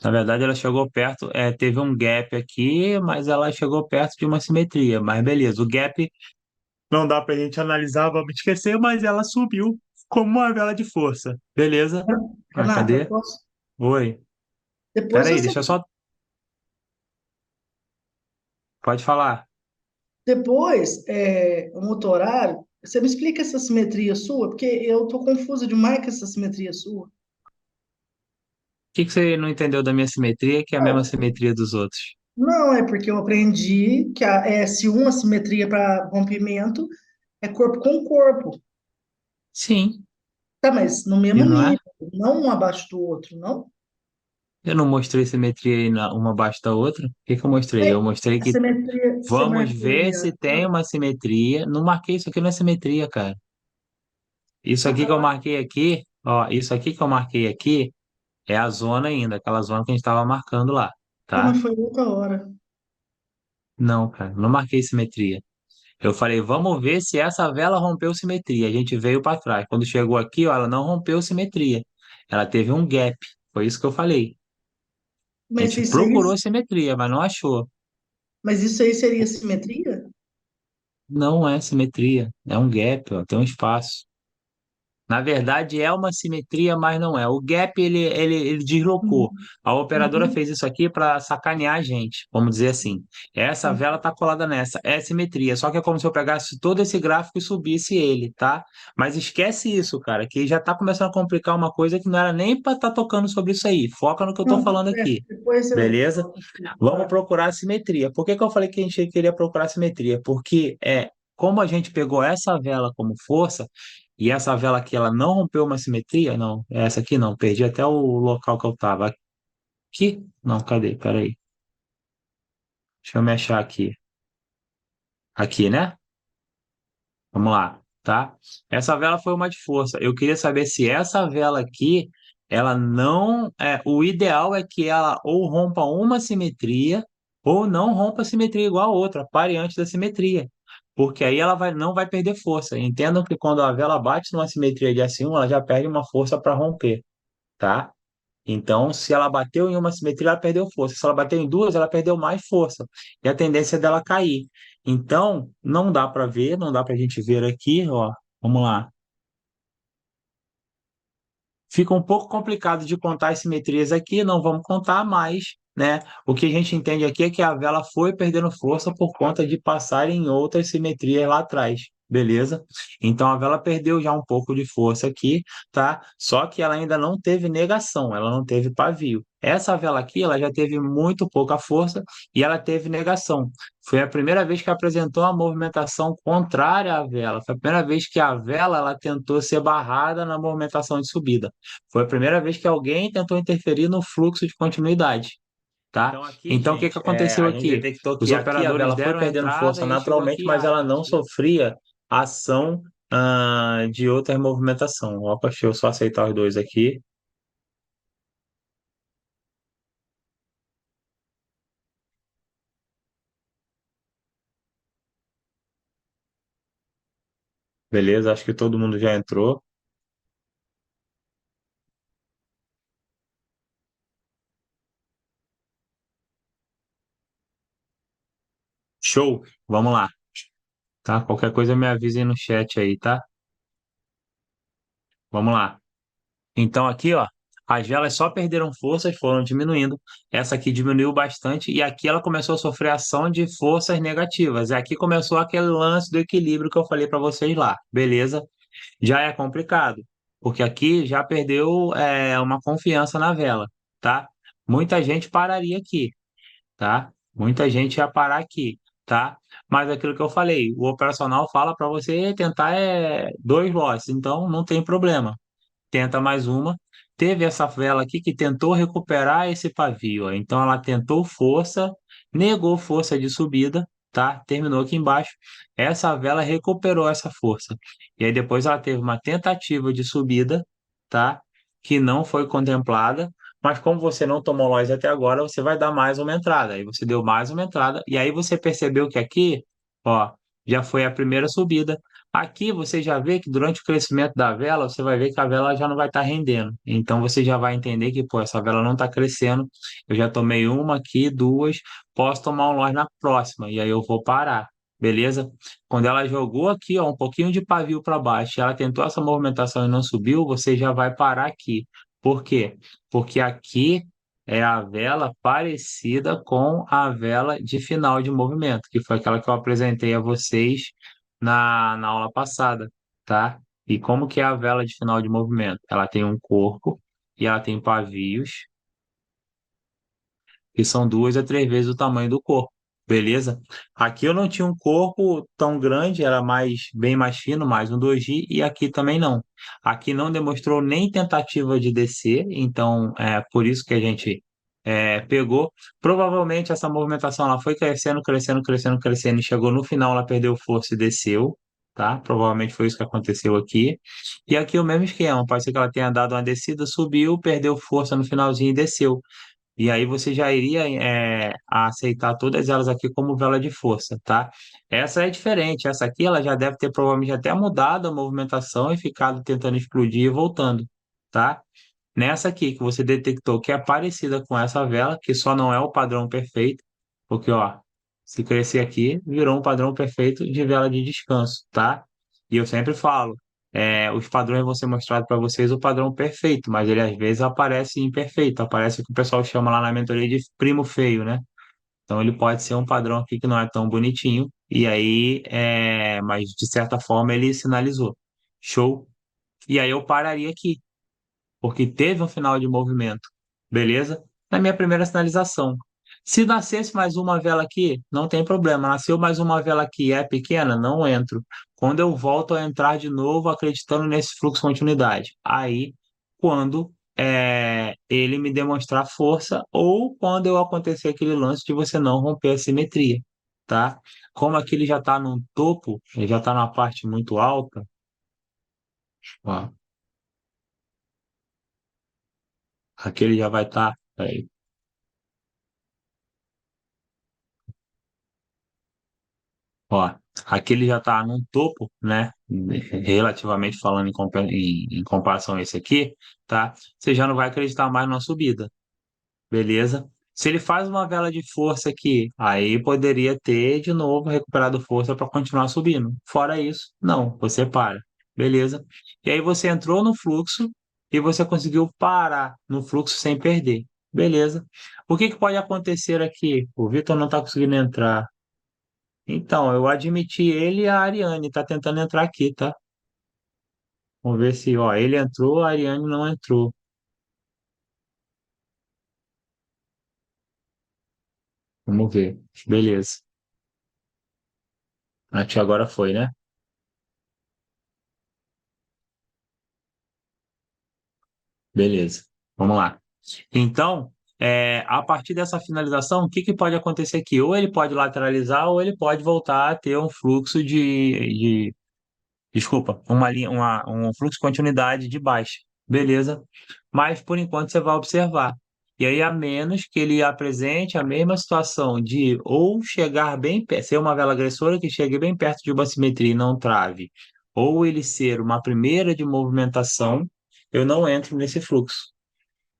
na verdade ela chegou perto, teve um gap aqui, mas ela chegou perto de uma simetria. Mas beleza, o gap não dá para a gente analisar, vamos esquecer, mas ela subiu como uma vela de força. Beleza? Ah, Renata, cadê? posso? Oi. Depois Peraí, você, deixa eu só. Pode falar. depois, um outro horário, você me explica essa simetria sua, porque eu tô confusa demais com essa simetria sua. Que você não entendeu da minha simetria, que é a mesma Não, simetria dos outros? não, é porque eu aprendi que a S1, a simetria para rompimento, é corpo com corpo. Sim, Tá, mas no e mesmo não é? nível, não um abaixo do outro, não? Eu não mostrei simetria aí uma abaixo da outra. O que que eu mostrei? Eu mostrei A que simetria, você vamos marcou ver aí, se tem uma simetria. Não marquei isso aqui na simetria, cara. Isso aqui que eu ah, marquei aqui, ó, isso aqui que eu marquei aqui É a zona ainda, aquela zona que a gente estava marcando lá, Ah, mas tá? foi outra hora. Não, cara, não marquei simetria. Eu falei, vamos ver se essa vela rompeu simetria. A gente veio para trás. Quando chegou aqui, ó, ela não rompeu simetria. Ela teve um gap. Foi isso que eu falei. A Mas gente isso aí, procurou simetria, mas não achou. mas isso aí seria simetria? Não é simetria, é um gap, ó, tem um espaço. Na verdade, é uma simetria, mas não é. O gap, ele deslocou. Uhum. A operadora Uhum. fez isso aqui para sacanear a gente, vamos dizer assim. Essa Uhum. vela está colada nessa, é simetria. Só que é como se eu pegasse todo esse gráfico e subisse ele, tá? Mas esquece isso, cara, que já está começando a complicar uma coisa que não era nem para estar tocando sobre isso aí. Foca no que eu estou Não, tá falando certo. aqui. Depois eu Beleza? falo contigo. Vamos Tá. procurar a simetria. Por que que eu falei que a gente queria procurar a simetria? Porque como a gente pegou essa vela como força, e essa vela aqui ela não rompeu uma simetria, não, essa aqui não, perdi até o local que eu estava. Aqui? Não, cadê? Peraí. Deixa eu me achar aqui. Aqui, né? Vamos lá, tá? Essa vela foi uma de força. Eu queria saber se essa vela aqui, ela não. O ideal é que ela ou rompa uma simetria, ou não rompa a simetria igual a outra, pare antes da simetria. Porque aí ela não vai perder força. Entendam que quando a vela bate numa simetria de S1, ela já perde uma força para romper, tá? Então, se ela bateu em uma simetria, ela perdeu força. Se ela bateu em duas, ela perdeu mais força. E a tendência é dela cair. Então, não dá para ver, não dá para a gente ver aqui, ó. Vamos lá. Fica um pouco complicado de contar as simetrias aqui, não vamos contar mais, né? O que a gente entende aqui é que a vela foi perdendo força por conta de passar em outras simetrias lá atrás, beleza? Então a vela perdeu já um pouco de força aqui, tá? Só que ela ainda não teve negação, ela não teve pavio. Essa vela aqui, ela já teve muito pouca força e ela teve negação. Foi a primeira vez que apresentou uma movimentação contrária à vela. Foi a primeira vez que a vela ela tentou ser barrada na movimentação de subida. Foi a primeira vez que alguém tentou interferir no fluxo de continuidade, tá? Então, aqui, Então, o que que gente, aconteceu a gente aqui? detectou Os que aqui a operadores vela foi deram a perdendo entrada força e chegou naturalmente, aqui, mas ela não tinha... sofria ação, de outra movimentação. Opa, deixa eu só aceitar os dois aqui. Beleza, acho que todo mundo já entrou. Show, vamos lá, tá? Qualquer coisa me avisem no chat aí, tá? Vamos lá. Então aqui, ó, as velas só perderam forças, foram diminuindo. Essa aqui diminuiu bastante e aqui ela começou a sofrer ação de forças negativas. E aqui começou aquele lance do equilíbrio que eu falei para vocês lá, beleza? Já é complicado, porque aqui já perdeu uma confiança na vela, tá? Muita gente pararia aqui, tá? Muita gente ia parar aqui, tá? Mas aquilo que eu falei, o operacional fala para você tentar dois lotes, então não tem problema, tenta mais uma. Teve essa vela aqui que tentou recuperar esse pavio, ó. Então ela tentou força, negou força de subida, tá? Terminou aqui embaixo. Essa vela recuperou essa força. E aí depois ela teve uma tentativa de subida, tá? Que não foi contemplada. Mas como você não tomou loss até agora, você vai dar mais uma entrada. Aí você deu mais uma entrada. E aí você percebeu que aqui, ó, já foi a primeira subida. Aqui você já vê que durante o crescimento da vela, você vai ver que a vela já não vai estar rendendo. Então você já vai entender que, pô, essa vela não está crescendo. Eu já tomei uma aqui, duas, posso tomar um loss na próxima, e aí eu vou parar, beleza? Quando ela jogou aqui, ó, um pouquinho de pavio para baixo, ela tentou essa movimentação e não subiu, você já vai parar aqui. Por quê? Porque aqui é a vela parecida com a vela de final de movimento, que foi aquela que eu apresentei a vocês na aula passada, tá? E como que é a vela de final de movimento? Ela tem um corpo e ela tem pavios, que são 2 a 3 vezes o tamanho do corpo, beleza? Aqui eu não tinha um corpo tão grande, era bem mais fino, mais um 2G, e aqui também não. Aqui não demonstrou nem tentativa de descer, então é por isso que a gente pegou. Provavelmente essa movimentação ela foi crescendo, crescendo, crescendo, crescendo, e chegou no final, ela perdeu força e desceu. tá? Provavelmente foi isso que aconteceu aqui. E aqui o mesmo esquema, pode ser que ela tenha dado uma descida, subiu, perdeu força no finalzinho e desceu. E aí você já iria aceitar todas elas aqui como vela de força, tá? Essa é diferente, essa aqui ela já deve ter provavelmente até mudado a movimentação e ficado tentando explodir e voltando, tá? Nessa aqui que você detectou que é parecida com essa vela, que só não é o padrão perfeito, porque ó, se crescer aqui, virou um padrão perfeito de vela de descanso, tá? E eu sempre falo, os padrões vão ser mostrados para vocês o padrão perfeito, mas ele às vezes aparece imperfeito, aparece o que o pessoal chama lá na mentoria de primo feio, né? Então ele pode ser um padrão aqui que não é tão bonitinho, e aí, mas de certa forma ele sinalizou. Show? E aí eu pararia aqui porque teve um final de movimento, beleza? Na minha primeira sinalização. Se nascesse mais uma vela aqui, não tem problema. Nasceu mais uma vela aqui, é pequena, não entro. Quando eu volto a entrar de novo, acreditando nesse fluxo de continuidade. Aí, quando ele me demonstrar força ou quando eu acontecer aquele lance de você não romper a simetria, tá? Como aqui ele já está no topo, ele já está na parte muito alta, ó, aqui ele já vai estar. Ó, aqui ele já está num topo, né? Relativamente falando em comparação a esse aqui, tá? Você já não vai acreditar mais na subida, beleza? Se ele faz uma vela de força aqui, aí poderia ter de novo recuperado força para continuar subindo. Fora isso, não, você para, beleza? E aí você entrou no fluxo e você conseguiu parar no fluxo sem perder, beleza? O que que pode acontecer aqui? O Vitor não está conseguindo entrar. Então, eu admiti ele e a Ariane, tá tentando entrar aqui, tá? Vamos ver se, ó, ele entrou, a Ariane não entrou. Vamos ver. Beleza. A tia agora foi, né? Beleza. Vamos lá. Então, a partir dessa finalização, o que que pode acontecer aqui? Ou ele pode lateralizar, ou ele pode voltar a ter um fluxo desculpa, uma linha, um fluxo de continuidade de baixa. Beleza? Mas por enquanto você vai observar. E aí, a menos que ele apresente a mesma situação de ou chegar bem perto, ser uma vela agressora que chegue bem perto de uma simetria e não trave, ou ele ser uma primeira de movimentação, eu não entro nesse fluxo.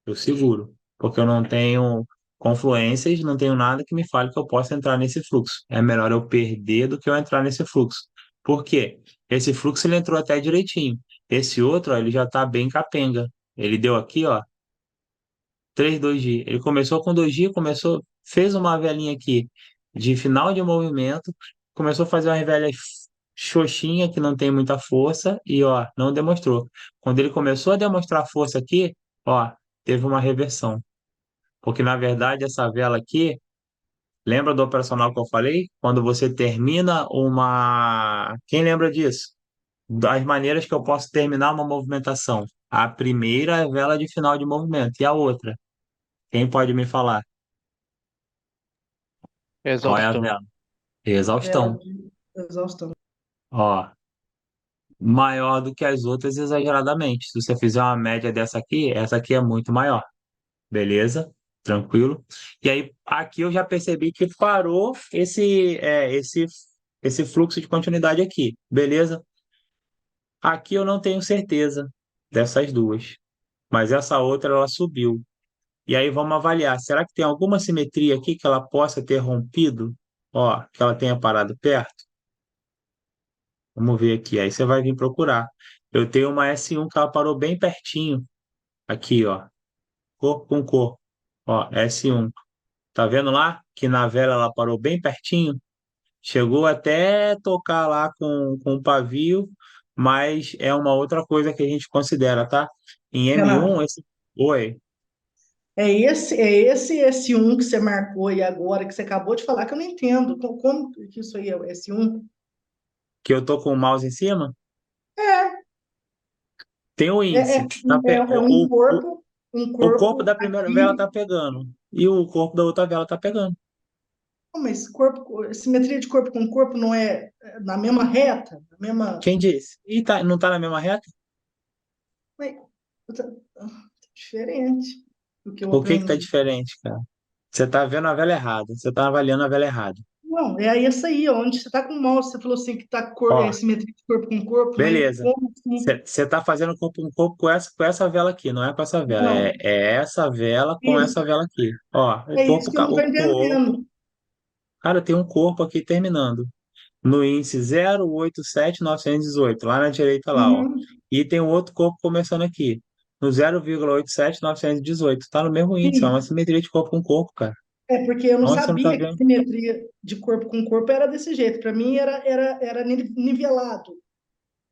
Eu seguro, porque eu não tenho confluências, não tenho nada que me fale que eu possa entrar nesse fluxo. É melhor eu perder do que eu entrar nesse fluxo. Por quê? Esse fluxo ele entrou até direitinho. Esse outro, ó, ele já está bem capenga. Ele deu aqui, ó, 3 2G. Ele começou com 2G, começou, fez uma velinha aqui de final de movimento, começou a fazer uma velha xoxinha que não tem muita força e, ó, não demonstrou. Quando ele começou a demonstrar força aqui, ó, teve uma reversão. Porque, na verdade, essa vela aqui, lembra do operacional que eu falei? Quando você termina uma. Quem lembra disso? Das maneiras que eu posso terminar uma movimentação. A primeira é vela de final de movimento. E a outra? Quem pode me falar? Qual é a Exaustão. vela? Vela Exaustão. de exaustão. Ó, maior do que as outras exageradamente. Se você fizer uma média dessa aqui, essa aqui é muito maior. Beleza? Tranquilo? E aí, aqui eu já percebi que parou esse fluxo de continuidade aqui. Beleza? Aqui eu não tenho certeza dessas duas, mas essa outra ela subiu. E aí vamos avaliar. Será que tem alguma simetria aqui que ela possa ter rompido? Ó, que ela tenha parado perto? Vamos ver aqui. Aí você vai vir procurar. Eu tenho uma S1 que ela parou bem pertinho. Aqui, ó. Corpo com corpo. Ó, S1. Tá vendo lá que na vela ela parou bem pertinho? Chegou até tocar lá com o pavio, mas é uma outra coisa que a gente considera, tá? Em M1, Renato, esse. Oi, é esse S1 que você marcou aí agora, que você acabou de falar, que eu não entendo. Como que isso aí é o S1? que eu tô com o mouse em cima? É, Tem o é, é, índice. Tá é um o corpo corpo da primeira vela aqui. tá pegando. E o corpo da outra vela tá pegando. Mas simetria de corpo com corpo não é na mesma reta? Na mesma. Quem disse? E tá, não tá na mesma reta? Mas, tá diferente do que eu Por que que tá aprendi. diferente, cara? Você tá vendo a vela errada. Você tá avaliando a vela errada. Não, é essa aí, onde você está com o mouse, você falou assim que está Ó, simetria de corpo com corpo, mas beleza. como assim? Você tá fazendo corpo com corpo com essa vela aqui, não é com essa vela. É, Não, é essa vela com isso, essa vela aqui. Ó, é isso que eu não estou o corpo. entendendo. Cara, tem um corpo aqui terminando. No índice 0,87918, lá na direita lá, ó. Uhum, E tem um outro corpo começando aqui, no 0,87918. Tá no mesmo índice, é uma sim, simetria de corpo com corpo, cara. é porque eu não Onde você não tá sabia que vendo? simetria de corpo com corpo era desse jeito. Para mim era nivelado,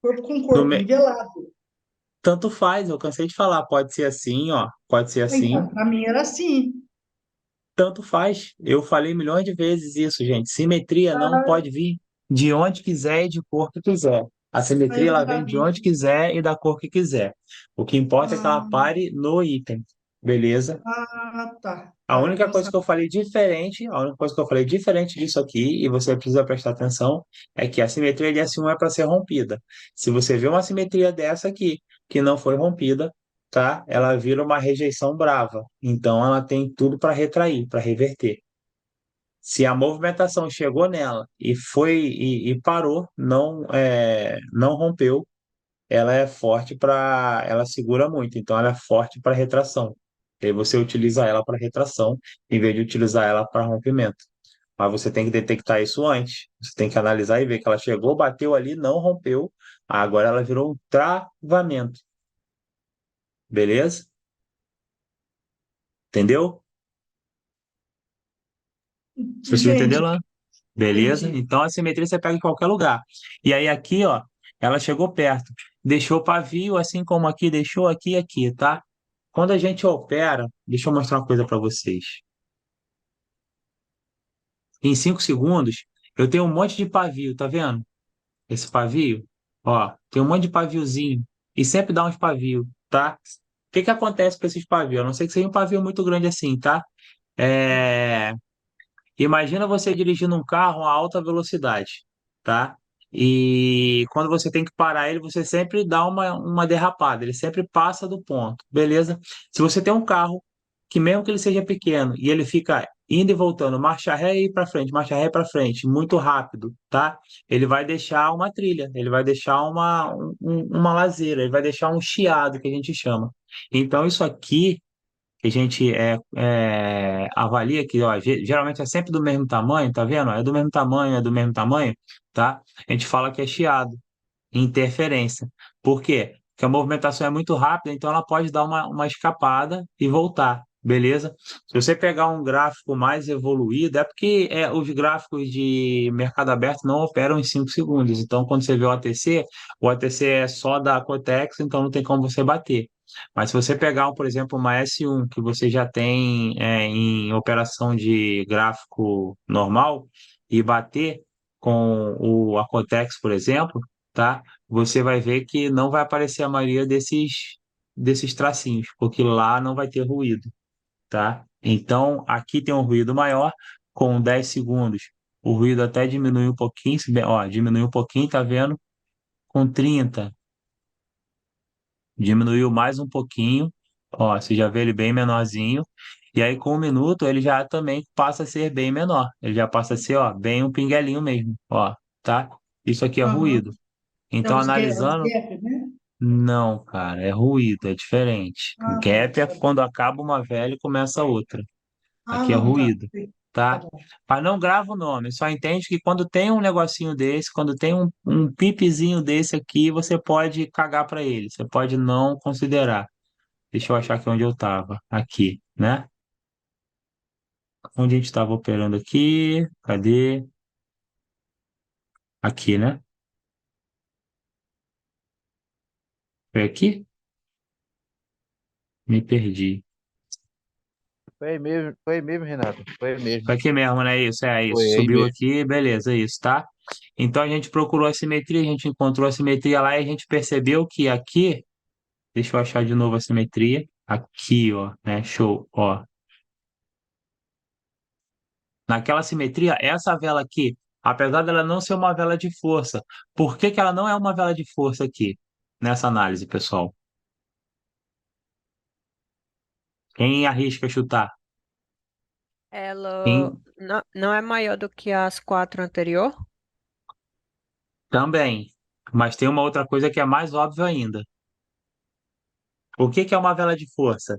corpo com No corpo, me- nivelado. Tanto faz, eu cansei de falar, pode ser assim, ó, pode ser assim, Então, para mim era assim. tanto faz. Eu falei milhões de vezes isso, gente. Simetria não Ah, pode vir de onde quiser e de cor que quiser. A simetria eu não ela vem de sabia. onde quiser e da cor que quiser. O que importa é que ela Ah, pare no item, beleza? tá, A tá, única não coisa que sabia. eu falei diferente, a única coisa que eu falei diferente disso aqui, e você precisa prestar atenção, é que a simetria de S1 é para ser rompida. Se você vê uma simetria dessa aqui, que não foi rompida, tá? Ela vira uma rejeição brava. Então ela tem tudo para retrair, para reverter. Se a movimentação chegou nela e e parou, não rompeu, ela é forte para, ela segura muito, então ela é forte para retração. E aí você utiliza ela para retração, em vez de utilizar ela para rompimento. Mas você tem que detectar isso antes. Você tem que analisar e ver que ela chegou, bateu ali, não rompeu. Agora ela virou um travamento. Beleza? Entendeu? Você conseguiu entender Entendi, lá? Beleza? entendi. Então a simetria você pega em qualquer lugar. E aí aqui, ó, ela chegou perto. Deixou pavio, assim como aqui, deixou aqui e aqui, tá? Quando a gente opera, deixa eu mostrar uma coisa para vocês. Em 5 segundos, eu tenho um monte de pavio, tá vendo? Esse pavio, ó, tem um monte de paviozinho e sempre dá uns pavio, tá? O que que acontece com esses pavios? A não ser que seja um pavio muito grande assim, tá? É... Imagina você dirigindo um carro a alta velocidade, tá? E quando você tem que parar ele, você sempre dá uma derrapada, ele sempre passa do ponto, beleza? Se você tem um carro que mesmo que ele seja pequeno e ele fica indo e voltando, marcha ré e para frente, marcha ré para frente, muito rápido, tá? Ele vai deixar uma trilha, ele vai deixar uma lazeira, ele vai deixar um chiado que a gente chama. Então isso aqui que a gente avalia que ó, geralmente é sempre do mesmo tamanho, tá vendo? É do mesmo tamanho, é do mesmo tamanho, tá? A gente fala que é chiado, interferência. Por quê? Porque a movimentação é muito rápida, então ela pode dar uma escapada e voltar, beleza? Se você pegar um gráfico mais evoluído, é porque os gráficos de mercado aberto não operam em 5 segundos. Então, quando você vê o ATC é só da Cotex, então não tem como você bater. Mas se você pegar, por exemplo, uma S1 que você já tem em operação de gráfico normal e bater com o Acotex, por exemplo, tá? Você vai ver que não vai aparecer a maioria desses tracinhos, porque lá não vai ter ruído, tá? Então, aqui tem um ruído maior, com 10 segundos. O ruído até diminui um pouquinho, ó, diminui um pouquinho, tá vendo? Com 30 diminuiu mais um pouquinho, ó, você já vê ele bem menorzinho. E aí, com 1 minuto, ele já também passa a ser bem menor. Ele já passa a ser, ó, bem um pinguelinho mesmo, ó, tá? Isso aqui é Aham. ruído. É Então, os analisando, gap, né? não, cara, é ruído, é diferente. Ah, tá, Gap é tá bom. quando acaba uma velha e começa outra. Ah, Aqui é não, tá. ruído, Tá tá? bom. Mas não grava o nome, só entende que quando tem um negocinho desse, quando tem um pipezinho desse aqui, você pode cagar para ele, você pode não considerar. Deixa eu achar aqui onde eu estava. Aqui, né? Onde a gente estava operando aqui? Cadê? Aqui, né? Foi aqui? Me perdi. Foi aí mesmo, Renato. Foi aí mesmo. Foi aqui mesmo, né? Isso, é isso. Foi aí Subiu mesmo. aqui, beleza, é isso, tá? Então a gente procurou a simetria, a gente encontrou a simetria lá e a gente percebeu que aqui, deixa eu achar de novo a simetria. Aqui, ó, né? Show, ó. Naquela simetria, essa vela aqui, apesar dela não ser uma vela de força, por que que ela não é uma vela de força aqui, nessa análise, pessoal? Quem arrisca chutar? Ela Quem não é maior do que as quatro anterior? também. Mas tem uma outra coisa que é mais óbvia ainda. O que que é uma vela de força?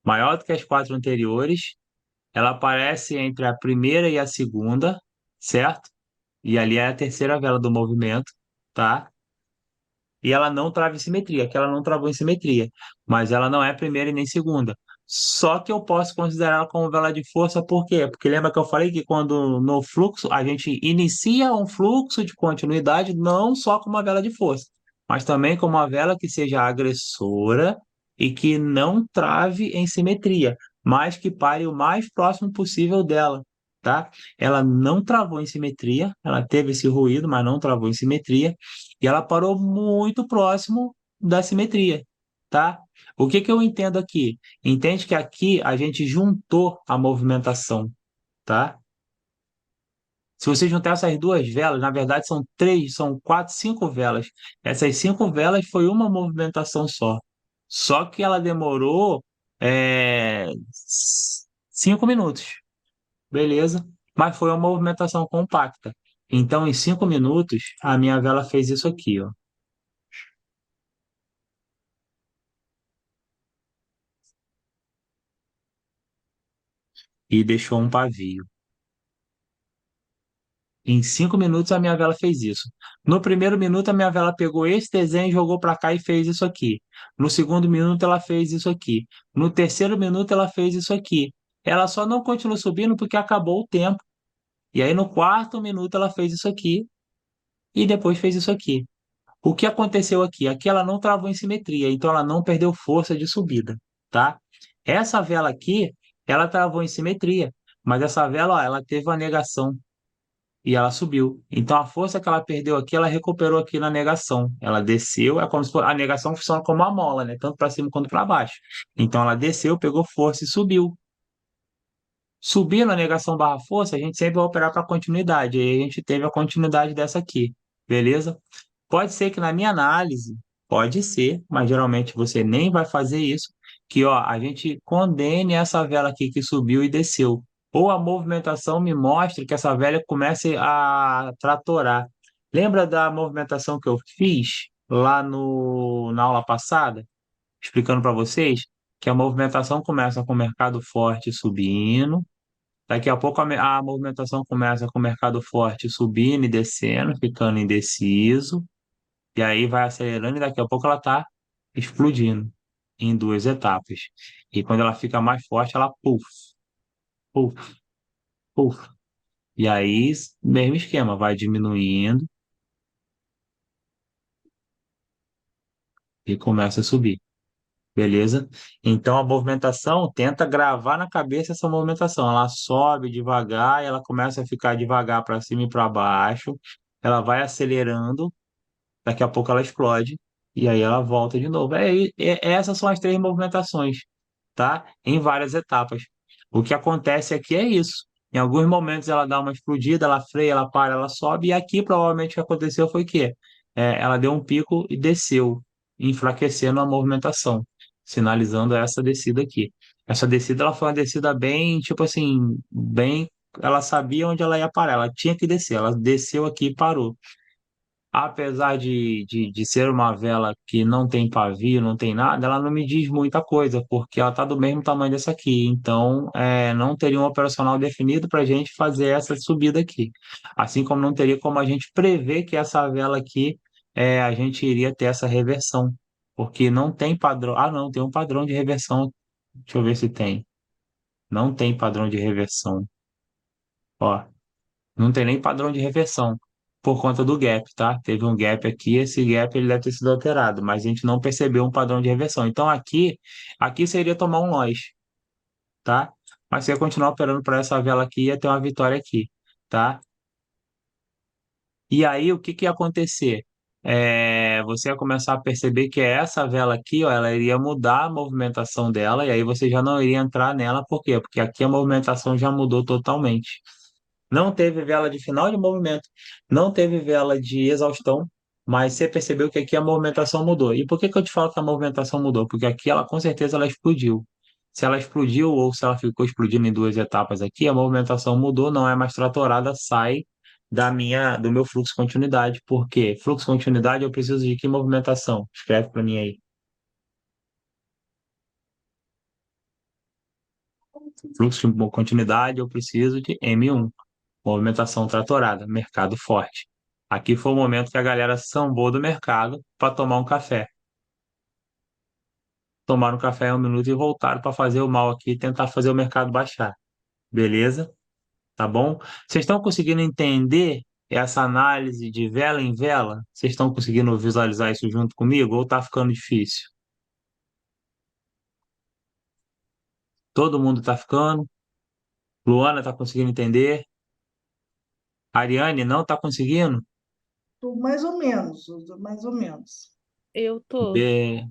Maior do que as quatro anteriores, ela aparece entre a primeira e a segunda, certo? E ali é a terceira vela do movimento, tá? E ela não trava em simetria, que ela não travou em simetria, mas ela não é primeira e nem segunda. Só que eu posso considerar ela como vela de força, por quê? Porque lembra que eu falei que quando no fluxo a gente inicia um fluxo de continuidade não só com uma vela de força, mas também com uma vela que seja agressora e que não trave em simetria, mas que pare o mais próximo possível dela, tá? Ela não travou em simetria, ela teve esse ruído, mas não travou em simetria. E ela parou muito próximo da simetria, tá? O que que eu entendo aqui? Entende que aqui a gente juntou a movimentação, tá? Se você juntar essas duas velas, na verdade são três, são quatro, cinco velas. Essas cinco velas foi uma movimentação só. Só que ela demorou 5 minutos, beleza? Mas foi uma movimentação compacta. Então, em 5 minutos, a minha vela fez isso aqui, ó. E deixou um pavio. Em 5 minutos a minha vela fez isso. No primeiro minuto a minha vela pegou esse desenho, jogou para cá e fez isso aqui. No segundo minuto ela fez isso aqui. No terceiro minuto ela fez isso aqui. Ela só não continuou subindo porque acabou o tempo. E aí no quarto minuto ela fez isso aqui e depois fez isso aqui. O que aconteceu aqui? Aqui ela não travou em simetria, então ela não perdeu força de subida, tá? Essa vela aqui, ela travou em simetria, mas essa vela, ó, ela teve uma negação e ela subiu. Então a força que ela perdeu aqui, ela recuperou aqui na negação. Ela desceu, é como se a negação funciona como uma mola, né? Tanto para cima quanto para baixo. Então ela desceu, pegou força e subiu. Subindo a negação barra força, a gente sempre vai operar para continuidade. Aí a gente teve a continuidade dessa aqui, beleza? Pode ser que na minha análise, pode ser, mas geralmente você nem vai fazer isso, que ó, a gente condene essa vela aqui que subiu e desceu. Ou a movimentação me mostre que essa vela comece a tratorar. Lembra da movimentação que eu fiz lá no, na aula passada, explicando para vocês que a movimentação começa com o mercado forte subindo, daqui a pouco a movimentação começa com o mercado forte subindo e descendo, ficando indeciso. E aí vai acelerando e daqui a pouco ela está explodindo em duas etapas. E quando ela fica mais forte, ela puf, puf, puf. E aí, mesmo esquema, vai diminuindo e começa a subir. Beleza? Então a movimentação tenta gravar na cabeça essa movimentação. Ela sobe devagar, e ela começa a ficar devagar para cima e para baixo. Ela vai acelerando, daqui a pouco ela explode e aí ela volta de novo. Essas são as três movimentações, tá? Em várias etapas. O que acontece aqui é isso. Em alguns momentos ela dá uma explodida, ela freia, ela para, ela sobe, e aqui provavelmente o que aconteceu foi que ela deu um pico e desceu, enfraquecendo a movimentação, sinalizando essa descida aqui. Essa descida ela foi uma descida bem, tipo assim, bem. Ela sabia onde ela ia parar, ela tinha que descer, ela desceu aqui e parou. Apesar de ser uma vela que não tem pavio, não tem nada, ela não me diz muita coisa, porque ela está do mesmo tamanho dessa aqui. Então, não teria um operacional definido para a gente fazer essa subida aqui. Assim como não teria como a gente prever que essa vela aqui, a gente iria ter essa reversão, porque não tem padrão. Ah, não, tem um padrão de reversão. Deixa eu ver se tem. Não tem padrão de reversão. Ó. Não tem nem padrão de reversão por conta do gap, tá? Teve um gap aqui, esse gap ele deve ter sido alterado, mas a gente não percebeu um padrão de reversão. Então aqui seria tomar um loss, tá? Mas se eu continuar operando para essa vela aqui, ia ter uma vitória aqui, tá? E aí o que que ia acontecer? Você ia começar a perceber que essa vela aqui, ó, ela iria mudar a movimentação dela, e aí você já não iria entrar nela, por quê? Porque aqui a movimentação já mudou totalmente. Não teve vela de final de movimento, não teve vela de exaustão, mas você percebeu que aqui a movimentação mudou. E por que que eu te falo que a movimentação mudou? Porque aqui ela com certeza ela explodiu. Se ela explodiu ou se ela ficou explodindo em duas etapas aqui, a movimentação mudou, não é mais tratorada, sai do meu fluxo continuidade. Por quê? Fluxo continuidade eu preciso de que movimentação? Escreve para mim aí. Fluxo de continuidade eu preciso de M1. Movimentação tratorada, mercado forte. Aqui foi o momento que a galera sambou do mercado para tomar um café. Tomaram um café em 1 minuto e voltaram para fazer o mal aqui e tentar fazer o mercado baixar. Beleza? Tá bom? Vocês estão conseguindo entender essa análise de vela em vela? Vocês estão conseguindo visualizar isso junto comigo ou tá ficando difícil? Todo mundo tá ficando? Luana tá conseguindo entender? Ariane não tá conseguindo? Mais ou menos, mais ou menos. Eu tô. Be-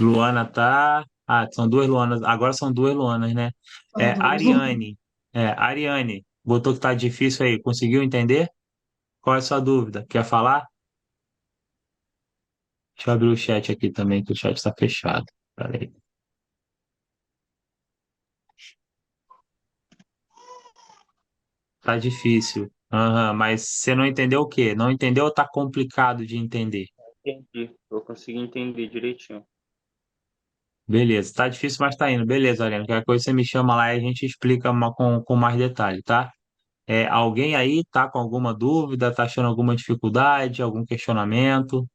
Luana tá. Ah, são duas Luanas. Agora são duas Luanas, né? São duas. Ariane. Ariane, botou que tá difícil aí. Conseguiu entender? Qual é a sua dúvida? Quer falar? Deixa eu abrir o chat aqui também, que o chat está fechado. Peraí. Tá difícil. Aham, mas você não entendeu o quê? Não entendeu ou tá complicado de entender? Entendi. Eu consegui entender direitinho. Beleza, tá difícil, mas tá indo. Beleza, Ariane. Qualquer coisa você me chama lá e a gente explica com mais detalhe, tá? Alguém aí tá com alguma dúvida, tá achando alguma dificuldade, algum questionamento?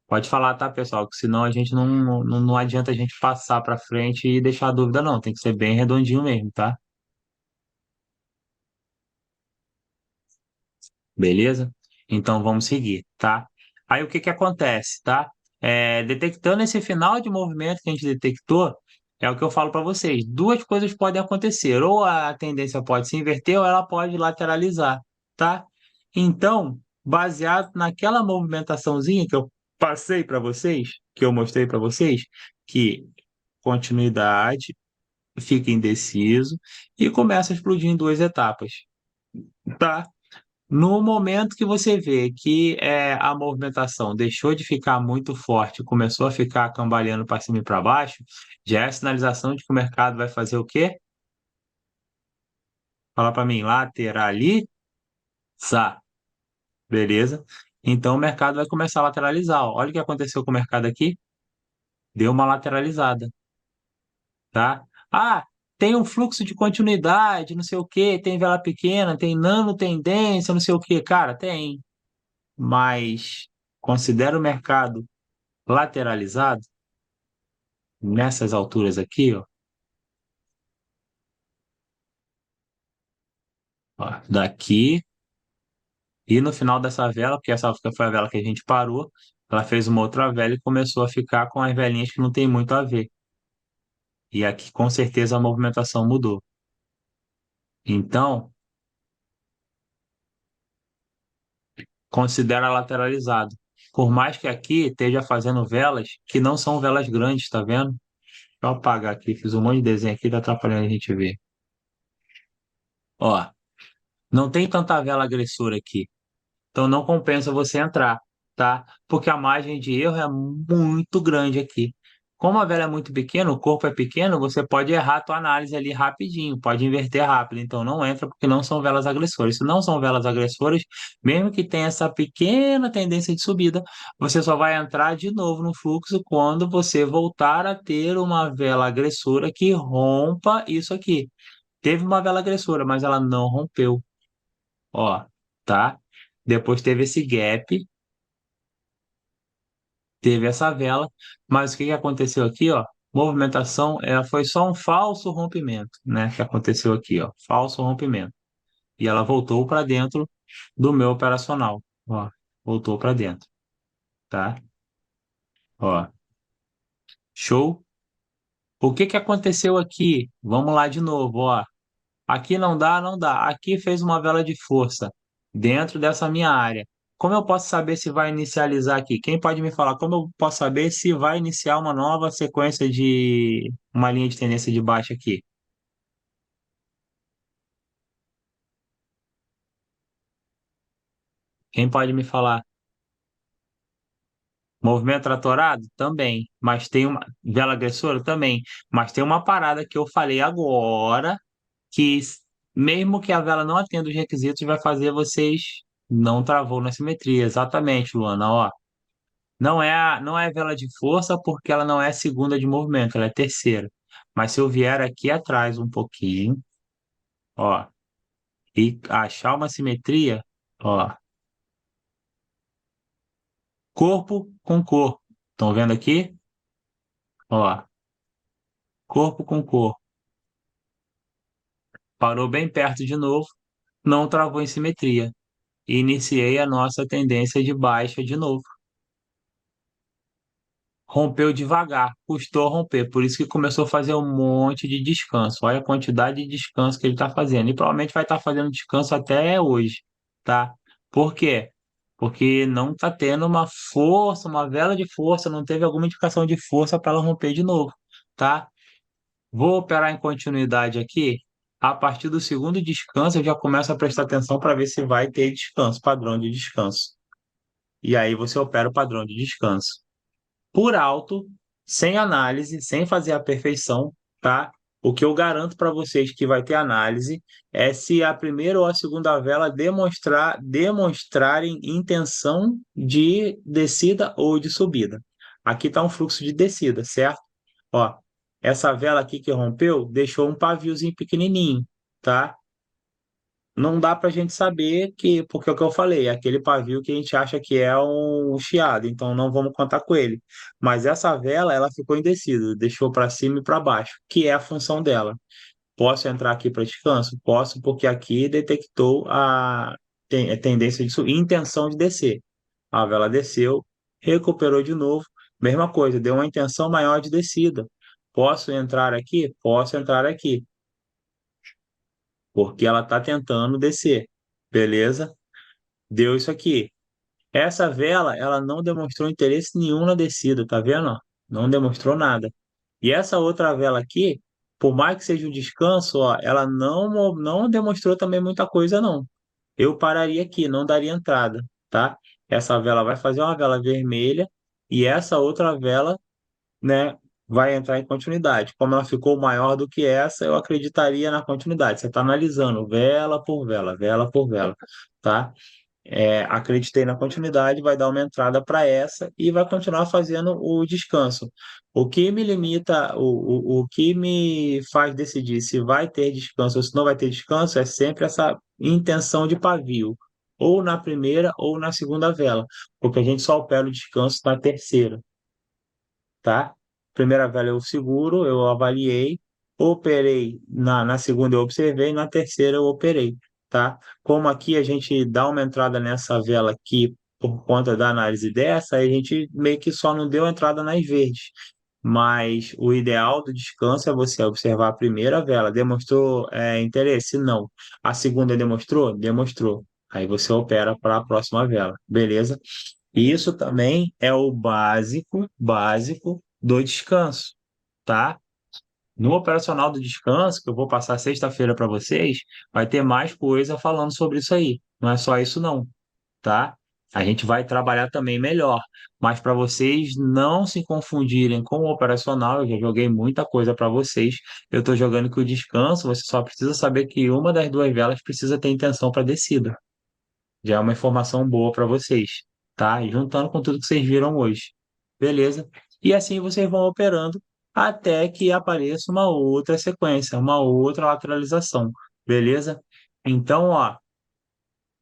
Pode falar, tá, pessoal? Que senão a gente não adianta a gente passar para frente e deixar a dúvida, não. Tem que ser bem redondinho mesmo, tá? Beleza? Então vamos seguir, tá? Aí o que que acontece, tá? Detectando esse final de movimento que a gente detectou, é o que eu falo para vocês. Duas coisas podem acontecer, ou a tendência pode se inverter, ou ela pode lateralizar, tá? Então, baseado naquela movimentaçãozinha que eu passei para vocês, que eu mostrei para vocês, que continuidade, fica indeciso e começa a explodir em duas etapas, tá? No momento que você vê que a movimentação deixou de ficar muito forte, começou a ficar cambaleando para cima e para baixo, já é sinalização de que o mercado vai fazer o quê? Fala para mim, lateralizar, beleza? Então o mercado vai começar a lateralizar. Ó. Olha o que aconteceu com o mercado aqui, deu uma lateralizada, tá? Ah, tem um fluxo de continuidade, não sei o quê, tem vela pequena, tem nano tendência, não sei o quê. Cara, tem. Mas considera o mercado lateralizado nessas alturas aqui, daqui e no final dessa vela, porque essa foi a vela que a gente parou, ela fez uma outra vela e começou a ficar com as velinhas que não tem muito a ver. E aqui com certeza a movimentação mudou. Então, considera lateralizado. Por mais que aqui esteja fazendo velas que não são velas grandes, tá vendo? Deixa eu apagar aqui, fiz um monte de desenho aqui, tá atrapalhando a gente ver. Ó, não tem tanta vela agressora aqui. Então não compensa você entrar, tá? Porque a margem de erro é muito grande aqui. Como a vela é muito pequena, o corpo é pequeno, você pode errar a tua análise ali rapidinho, pode inverter rápido. Então não entra porque não são velas agressoras. Se não são velas agressoras, mesmo que tenha essa pequena tendência de subida, você só vai entrar de novo no fluxo quando você voltar a ter uma vela agressora que rompa isso aqui. Teve uma vela agressora, mas ela não rompeu. Ó, tá? Depois teve esse gap, teve essa vela, mas o que que aconteceu aqui, ó? Movimentação, ela foi só um falso rompimento, né? Que aconteceu aqui, ó, falso rompimento. E ela voltou para dentro do meu operacional, ó, voltou para dentro, tá? Ó, show? O que que aconteceu aqui? Vamos lá de novo, ó. Aqui não dá, não dá. Aqui fez uma vela de força dentro dessa minha área. Como eu posso saber se vai inicializar aqui? Quem pode me falar como eu posso saber se vai iniciar uma nova sequência de uma linha de tendência de baixa aqui? Quem pode me falar? Movimento tratorado? Também. Mas tem uma. Vela agressora? Também. Mas tem uma parada que eu falei agora, que mesmo que a vela não atenda os requisitos, vai fazer vocês não travou na simetria. Exatamente, Luana, ó. Não é vela de força porque ela não é segunda de movimento, ela é terceira. Mas se eu vier aqui atrás um pouquinho, ó, e achar uma simetria, ó, corpo com corpo. Estão vendo aqui? Ó, corpo com corpo. Parou bem perto de novo, não travou em simetria. E iniciei a nossa tendência de baixa de novo. Rompeu devagar, custou romper, por isso que começou a fazer um monte de descanso. Olha a quantidade de descanso que ele está fazendo. E provavelmente vai estar fazendo descanso até hoje, tá? Por quê? Porque não está tendo uma força, uma vela de força, não teve alguma indicação de força para ela romper de novo, tá? Vou operar em continuidade aqui. A partir do segundo descanso, eu já começo a prestar atenção para ver se vai ter descanso, padrão de descanso. E aí você opera o padrão de descanso por alto, sem análise, sem fazer a perfeição, tá? O que eu garanto para vocês que vai ter análise é se a primeira ou a segunda vela demonstrarem intenção de descida ou de subida. Aqui está um fluxo de descida, certo? Ó, essa vela aqui que rompeu deixou um paviozinho pequenininho, tá? Não dá para a gente saber que, porque é o que eu falei, é aquele pavio que a gente acha que é um chiado, então não vamos contar com ele. Mas essa vela, ela ficou indecisa, deixou para cima e para baixo, que é a função dela. Posso entrar aqui para descanso? Posso, porque aqui detectou a tendência de subir, intenção de descer. A vela desceu, recuperou de novo, mesma coisa, deu uma intenção maior de descida. Posso entrar aqui? Posso entrar aqui porque ela está tentando descer. Beleza? Deu isso aqui. Essa vela, ela não demonstrou interesse nenhum na descida, tá vendo? Ó? Não demonstrou nada. E essa outra vela aqui, por mais que seja um descanso, ó, ela não demonstrou também muita coisa, não. Eu pararia aqui, não daria entrada, tá? Essa vela vai fazer uma vela vermelha e essa outra vela, né, vai entrar em continuidade. Como ela ficou maior do que essa, eu acreditaria na continuidade. Você está analisando vela por vela, tá? Acreditei na continuidade, vai dar uma entrada para essa e vai continuar fazendo o descanso. O que me limita, o que me faz decidir se vai ter descanso ou se não vai ter descanso é sempre essa intenção de pavio, ou na primeira ou na segunda vela, porque a gente só opera o descanso na terceira, tá? Primeira vela eu seguro, eu avaliei, operei, na segunda eu observei, na terceira eu operei, tá? Como aqui a gente dá uma entrada nessa vela aqui por conta da análise dessa, aí a gente meio que só não deu entrada nas verdes. Mas o ideal do descanso é você observar a primeira vela. Demonstrou interesse? Não. A segunda demonstrou? Demonstrou. Aí você opera para a próxima vela, beleza? E isso também é o básico do descanso, tá? No operacional do descanso, que eu vou passar sexta-feira para vocês, vai ter mais coisa falando sobre isso aí. Não é só isso não, tá? A gente vai trabalhar também melhor, mas para vocês não se confundirem com o operacional, eu já joguei muita coisa para vocês. Eu estou jogando que o descanso, você só precisa saber que uma das duas velas precisa ter intenção para descida. Já é uma informação boa para vocês, tá? E juntando com tudo que vocês viram hoje. Beleza? E assim vocês vão operando até que apareça uma outra sequência, uma outra lateralização. Beleza? Então, ó,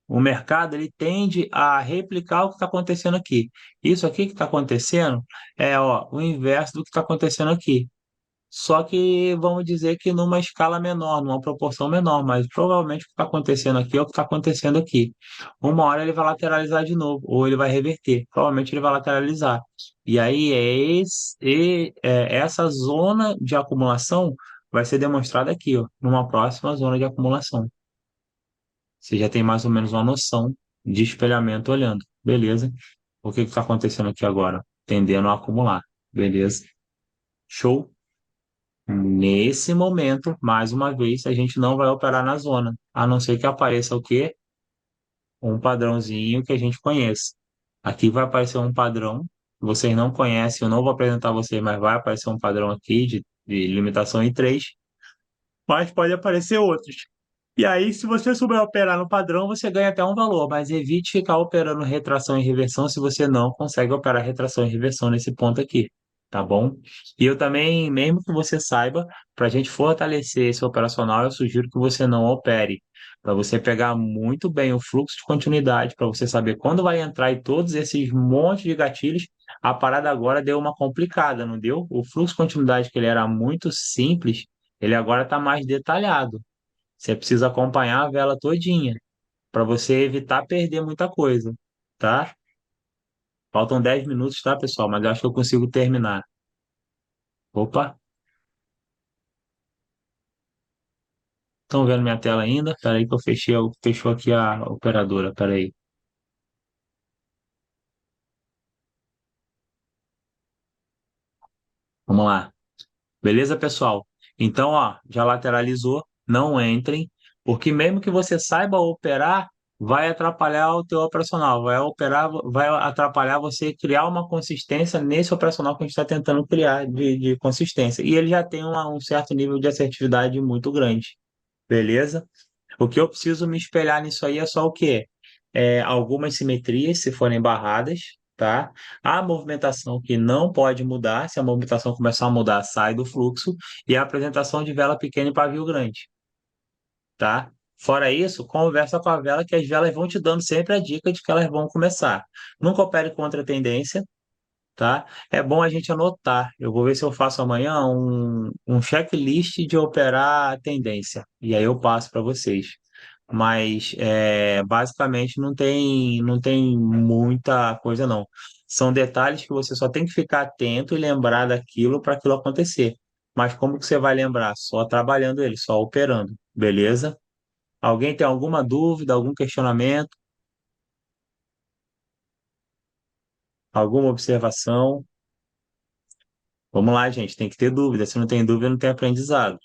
o mercado ele tende a replicar o que está acontecendo aqui. Isso aqui que está acontecendo é, ó, o inverso do que está acontecendo aqui. Só que vamos dizer que numa escala menor, numa proporção menor, mas provavelmente o que está acontecendo aqui é o que está acontecendo aqui. Uma hora ele vai lateralizar de novo, ou ele vai reverter. Provavelmente ele vai lateralizar. E aí essa zona de acumulação vai ser demonstrada aqui, ó, numa próxima zona de acumulação. Você já tem mais ou menos uma noção de espelhamento olhando, beleza? O que está acontecendo aqui agora? Tendendo a acumular, beleza? Show? Nesse momento, mais uma vez, a gente não vai operar na zona, a não ser que apareça o quê? um padrãozinho que a gente conhece. Aqui vai aparecer um padrão que vocês não conhecem, eu não vou apresentar a vocês, mas vai aparecer um padrão aqui de limitação em 3, mas pode aparecer outros. E aí, se você souber operar no padrão, você ganha até um valor, mas evite ficar operando retração e reversão se você não consegue operar retração e reversão nesse ponto aqui, tá bom? E eu também, mesmo que você saiba, para a gente fortalecer esse operacional, eu sugiro que você não opere, para você pegar muito bem o fluxo de continuidade, para você saber quando vai entrar e todos esses montes de gatilhos. A parada agora deu uma complicada, não deu? O fluxo de continuidade, que ele era muito simples, ele agora está mais detalhado. Você precisa acompanhar a vela todinha para você evitar perder muita coisa, tá? Faltam 10 minutos, tá, pessoal? Mas eu acho que eu consigo terminar. Opa, estão vendo minha tela ainda? Espera aí que eu fechei, fechou aqui a operadora. Espera aí. Vamos lá. Beleza, pessoal? Então, ó, já lateralizou, não entrem, porque mesmo que você saiba operar, vai atrapalhar o teu operacional, vai atrapalhar você criar uma consistência nesse operacional que a gente está tentando criar de consistência. E ele já tem um certo nível de assertividade muito grande, beleza? O que eu preciso me espelhar nisso aí é só o quê? Algumas simetrias, se forem barradas, tá? A movimentação que não pode mudar, se a movimentação começar a mudar, sai do fluxo, e a apresentação de vela pequena e pavio grande, tá? Fora isso, conversa com a vela que as velas vão te dando sempre a dica de que elas vão começar. Nunca opere contra a tendência, tá? É bom a gente anotar. Eu vou ver se eu faço amanhã um checklist de operar a tendência, e aí eu passo para vocês. Mas basicamente não tem muita coisa não. São detalhes que você só tem que ficar atento e lembrar daquilo para aquilo acontecer. Mas como que você vai lembrar? Só trabalhando ele, só operando, beleza? Alguém tem alguma dúvida, algum questionamento, alguma observação? Vamos lá, gente, tem que ter dúvida. Se não tem dúvida, não tem aprendizado.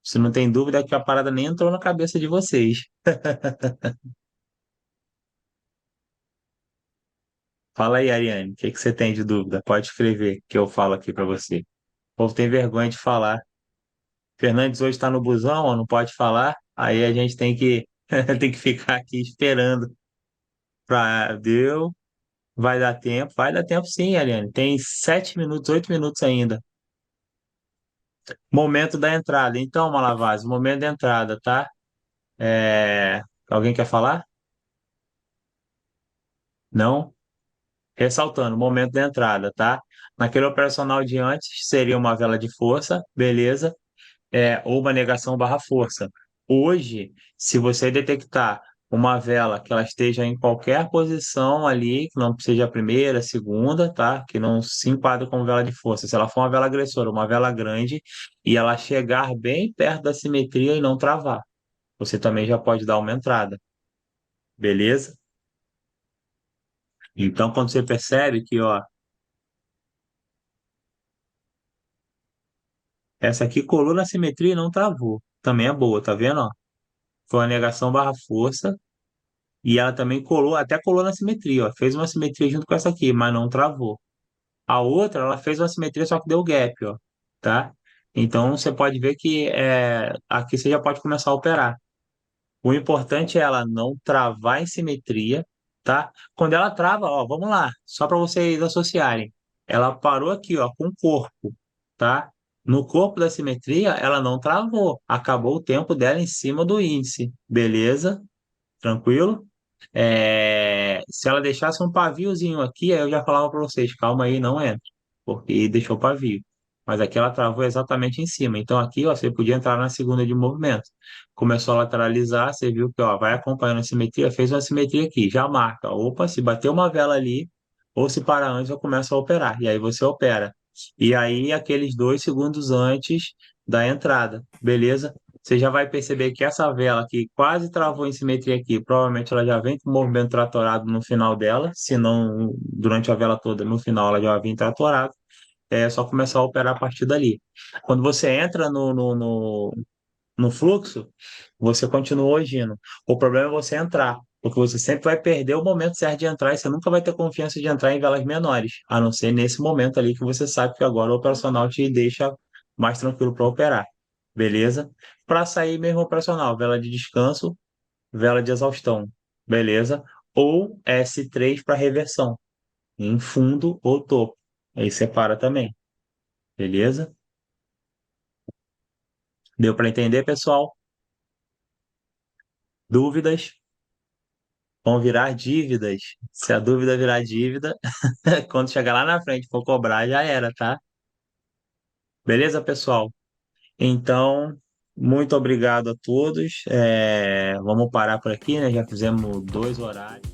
Se não tem dúvida, é que a parada nem entrou na cabeça de vocês. Fala aí, Ariane, o que que você tem de dúvida? Pode escrever, que eu falo aqui para você. O povo tem vergonha de falar. Fernandes hoje está no busão, ó, não pode falar. Aí a gente tem que, tem que ficar aqui esperando. Deu, vai dar tempo. Vai dar tempo sim, Ariane. Tem 7 minutos, 8 minutos ainda. Momento da entrada. Então, Malavase, momento da entrada, tá? Alguém quer falar? Não? Ressaltando, momento da entrada, tá? Naquele operacional de antes, seria uma vela de força, beleza? Ou uma negação barra força. Hoje, se você detectar uma vela que ela esteja em qualquer posição ali, que não seja a primeira, a segunda, tá? Que não se enquadra como vela de força. Se ela for uma vela agressora, uma vela grande, e ela chegar bem perto da simetria e não travar, você também já pode dar uma entrada, beleza? Então, quando você percebe que, ó, essa aqui colou na simetria e não travou, também é boa, tá vendo, ó? Foi uma negação barra força. E ela também colou, até colou na simetria, ó. Fez uma simetria junto com essa aqui, mas não travou. A outra, ela fez uma simetria, só que deu gap, ó. Tá? Então, você pode ver que aqui você já pode começar a operar. O importante é ela não travar em simetria, tá? Quando ela trava, ó, vamos lá, só para vocês associarem. Ela parou aqui, ó, com o corpo, tá? No corpo da simetria, ela não travou. Acabou o tempo dela em cima do índice. Beleza? Tranquilo? Se ela deixasse um paviozinho aqui, aí eu já falava para vocês, calma aí, não entra, porque deixou pavio. Mas aqui ela travou exatamente em cima. Então aqui, ó, você podia entrar na segunda de movimento. Começou a lateralizar, você viu que, ó, vai acompanhando a simetria, fez uma simetria aqui, já marca. Opa, se bater uma vela ali, ou se parar antes, eu começo a operar. E aí você opera. E aí, aqueles 2 segundos antes da entrada, beleza? Você já vai perceber que essa vela que quase travou em simetria aqui, provavelmente ela já vem com o movimento tratorado no final dela, se não durante a vela toda, no final ela já vem tratorada. É só começar a operar a partir dali. Quando você entra no fluxo, você continua agindo. O problema é você entrar. Porque você sempre vai perder o momento certo de entrar e você nunca vai ter confiança de entrar em velas menores, a não ser nesse momento ali que você sabe que agora o operacional te deixa mais tranquilo para operar. Beleza? Para sair mesmo operacional, vela de descanso, vela de exaustão. Beleza? Ou S3 para reversão, em fundo ou topo. Aí separa também. Beleza? Deu para entender, pessoal? Dúvidas? Vão virar dívidas. Se a dúvida virar dívida, quando chegar lá na frente for cobrar, já era, tá? Beleza, pessoal? Então, muito obrigado a todos. Vamos parar por aqui, né? Já fizemos 2 horários.